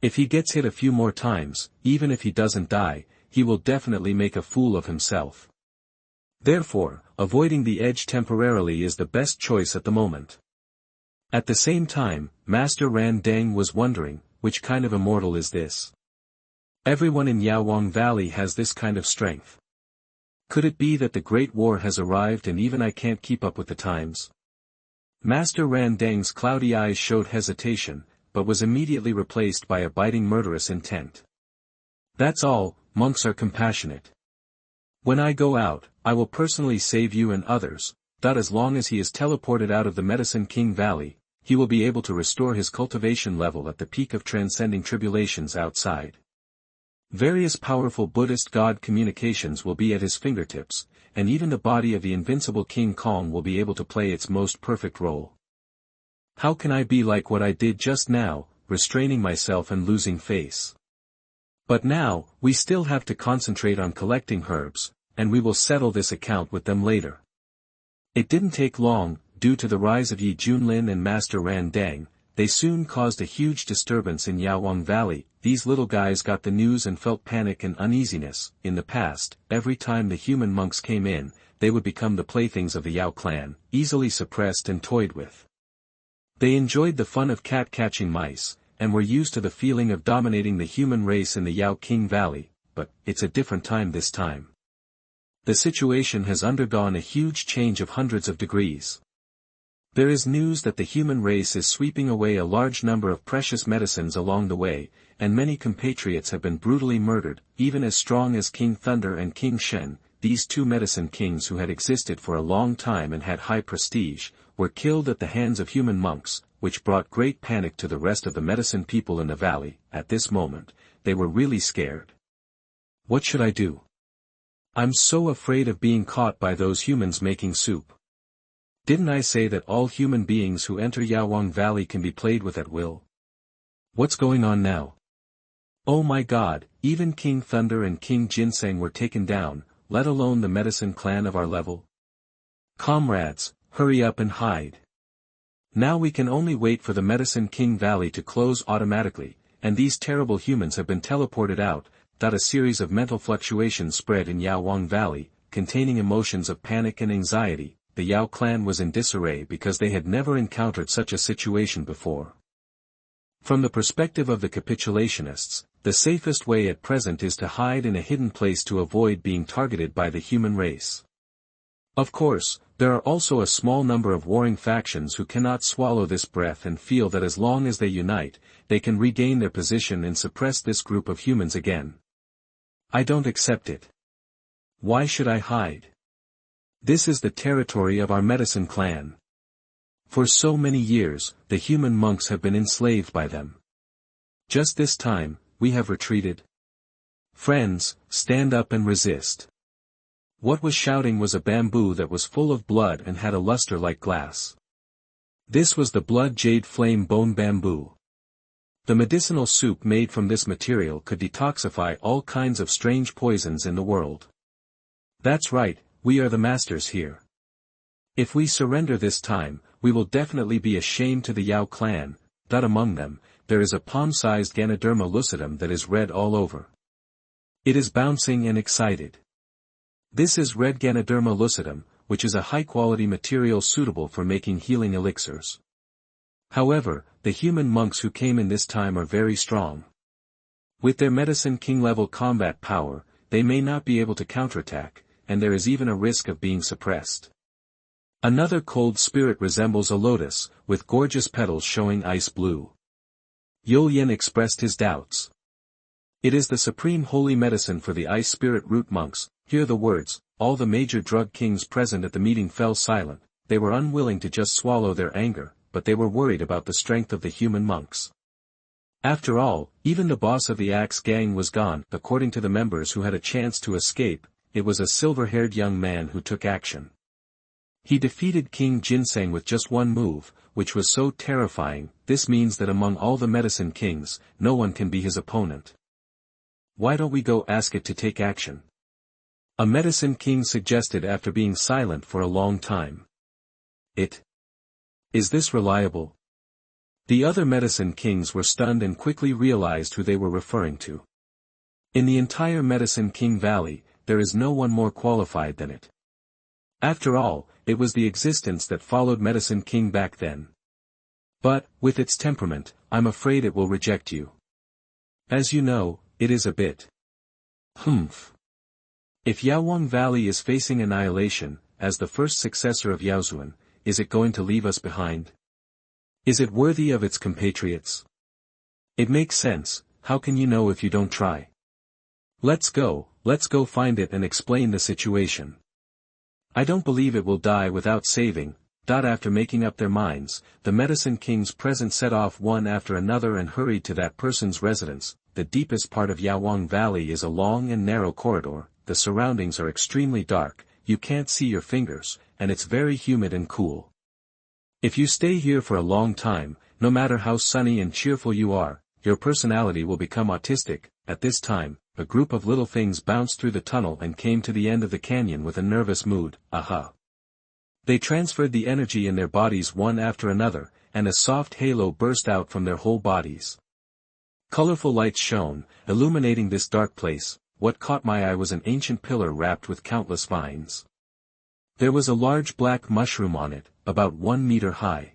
If he gets hit a few more times, even if he doesn't die, he will definitely make a fool of himself. Therefore, avoiding the edge temporarily is the best choice at the moment. At the same time, Master Randeng was wondering, which kind of immortal is this? Everyone in Yaowang Valley has this kind of strength. Could it be that the Great War has arrived and even I can't keep up with the times? Master Randeng's cloudy eyes showed hesitation, but was immediately replaced by a biting murderous intent. That's all, monks are compassionate. When I go out, I will personally save you and others, that as long as he is teleported out of the Medicine King Valley, he will be able to restore his cultivation level at the peak of transcending tribulations outside. Various powerful Buddhist god communications will be at his fingertips, and even the body of the invincible King Kong will be able to play its most perfect role. How can I be like what I did just now, restraining myself and losing face? But now, we still have to concentrate on collecting herbs, and we will settle this account with them later. It didn't take long. Due to the rise of Junlin and Master Randeng, they soon caused a huge disturbance in Yaowang Valley. These little guys got the news and felt panic and uneasiness. In the past, every time the human monks came in, they would become the playthings of the Yao clan, easily suppressed and toyed with. They enjoyed the fun of cat-catching mice, and were used to the feeling of dominating the human race in the Yao King Valley, but it's a different time this time. The situation has undergone a huge change of hundreds of degrees. There is news that the human race is sweeping away a large number of precious medicines along the way, and many compatriots have been brutally murdered, even as strong as King Thunder and King Shen. These two medicine kings who had existed for a long time and had high prestige, were killed at the hands of human monks, which brought great panic to the rest of the medicine people in the valley. At this moment, they were really scared. What should I do? I'm so afraid of being caught by those humans making soup. Didn't I say that all human beings who enter Yaowang Valley can be played with at will? What's going on now? Oh my god, even King Thunder and King Ginseng were taken down, let alone the medicine clan of our level. Comrades, hurry up and hide. Now we can only wait for the Medicine King Valley to close automatically, and these terrible humans have been teleported out. A series of mental fluctuations spread in Yaowang Valley, containing emotions of panic and anxiety. The Yao clan was in disarray because they had never encountered such a situation before. From the perspective of the capitulationists, the safest way at present is to hide in a hidden place to avoid being targeted by the human race. Of course, there are also a small number of warring factions who cannot swallow this breath and feel that as long as they unite, they can regain their position and suppress this group of humans again. I don't accept it. Why should I hide? This is the territory of our medicine clan. For so many years, the human monks have been enslaved by them. Just this time, we have retreated. Friends, stand up and resist. What was shouting was a bamboo that was full of blood and had a luster like glass. This was the blood jade flame bone bamboo. The medicinal soup made from this material could detoxify all kinds of strange poisons in the world. That's right, we are the masters here. If we surrender this time, we will definitely be a shame to the Yao clan. That among them, there is a palm-sized Ganoderma lucidum that is red all over. It is bouncing and excited. This is red Ganoderma lucidum, which is a high-quality material suitable for making healing elixirs. However, the human monks who came in this time are very strong. With their Medicine King level combat power, they may not be able to counterattack. and there is even a risk of being suppressed. Another cold spirit resembles a lotus, with gorgeous petals showing ice blue. Yulyin expressed his doubts. It is the supreme holy medicine for the ice spirit root monks. Hear the words. All the major drug kings present at the meeting fell silent. They were unwilling to just swallow their anger, but they were worried about the strength of the human monks. After all, even the boss of the Axe gang was gone. According to the members who had a chance to escape, it was a silver-haired young man who took action. He defeated King Ginseng with just one move, which was so terrifying. This means that among all the medicine kings, no one can be his opponent. Why don't we go ask it to take action? A medicine king suggested after being silent for a long time. Is this reliable? The other medicine kings were stunned and quickly realized who they were referring to. In the entire Medicine King Valley, there is no one more qualified than it. After all, it was the existence that followed Medicine King back then. But, with its temperament, I'm afraid it will reject you. As you know, it is a bit. Humph. If Yaowang Valley is facing annihilation, as the first successor of Yao Zun, is it going to leave us behind? Is it worthy of its compatriots? It makes sense. How can you know if you don't try? Let's go find it and explain the situation. I don't believe it will die without saving. After making up their minds, the medicine kings present set off one after another and hurried to that person's residence. The deepest part of Yaowang Valley is a long and narrow corridor, the surroundings are extremely dark, you can't see your fingers, and it's very humid and cool. If you stay here for a long time, no matter how sunny and cheerful you are, your personality will become autistic. At this time, a group of little things bounced through the tunnel and came to the end of the canyon with a nervous mood. Aha! They transferred the energy in their bodies one after another, and a soft halo burst out from their whole bodies. Colorful lights shone, illuminating this dark place. What caught my eye was an ancient pillar wrapped with countless vines. There was a large black mushroom on it, about 1 meter high.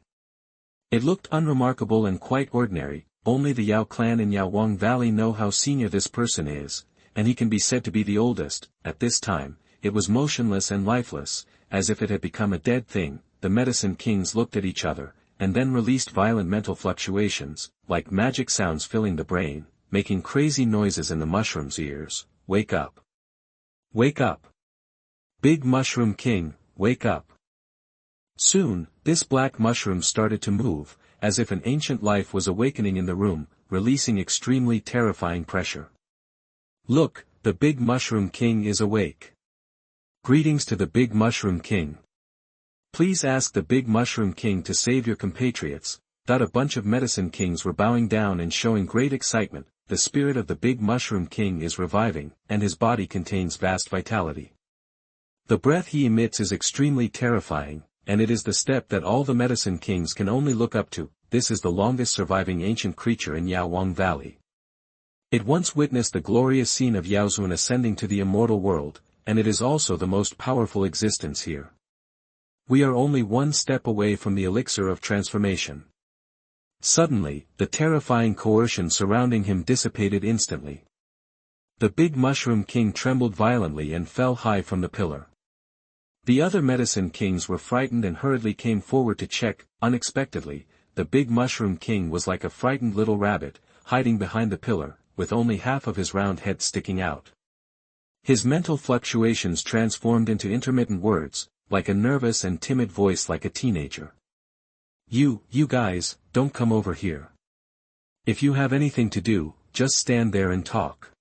It looked unremarkable and quite ordinary. Only the Yao clan in Yaowang Valley know how senior this person is, and he can be said to be the oldest. At this time, it was motionless and lifeless, as if it had become a dead thing. The medicine kings looked at each other, and then released violent mental fluctuations, like magic sounds filling the brain, making crazy noises in the mushroom's ears. Wake up! Wake up! Big Mushroom King, wake up! Soon, this black mushroom started to move, as if an ancient life was awakening in the room, releasing extremely terrifying pressure. Look, the Big Mushroom King is awake. Greetings to the Big Mushroom King. Please ask the Big Mushroom King to save your compatriots. A bunch of medicine kings were bowing down and showing great excitement. The spirit of the Big Mushroom King is reviving, and his body contains vast vitality. The breath he emits is extremely terrifying, and it is the step that all the medicine kings can only look up to. This is the longest surviving ancient creature in Yaowang Valley. It once witnessed the glorious scene of Yao Zun ascending to the immortal world, and it is also the most powerful existence here. We are only one step away from the elixir of transformation. Suddenly, the terrifying coercion surrounding him dissipated instantly. The Big Mushroom King trembled violently and fell high from the pillar. The other medicine kings were frightened and hurriedly came forward to check. Unexpectedly, the Big Mushroom King was like a frightened little rabbit, hiding behind the pillar, with only half of his round head sticking out. His mental fluctuations transformed into intermittent words, like a nervous and timid voice like a teenager. You guys, don't come over here. If you have anything to do, just stand there and talk.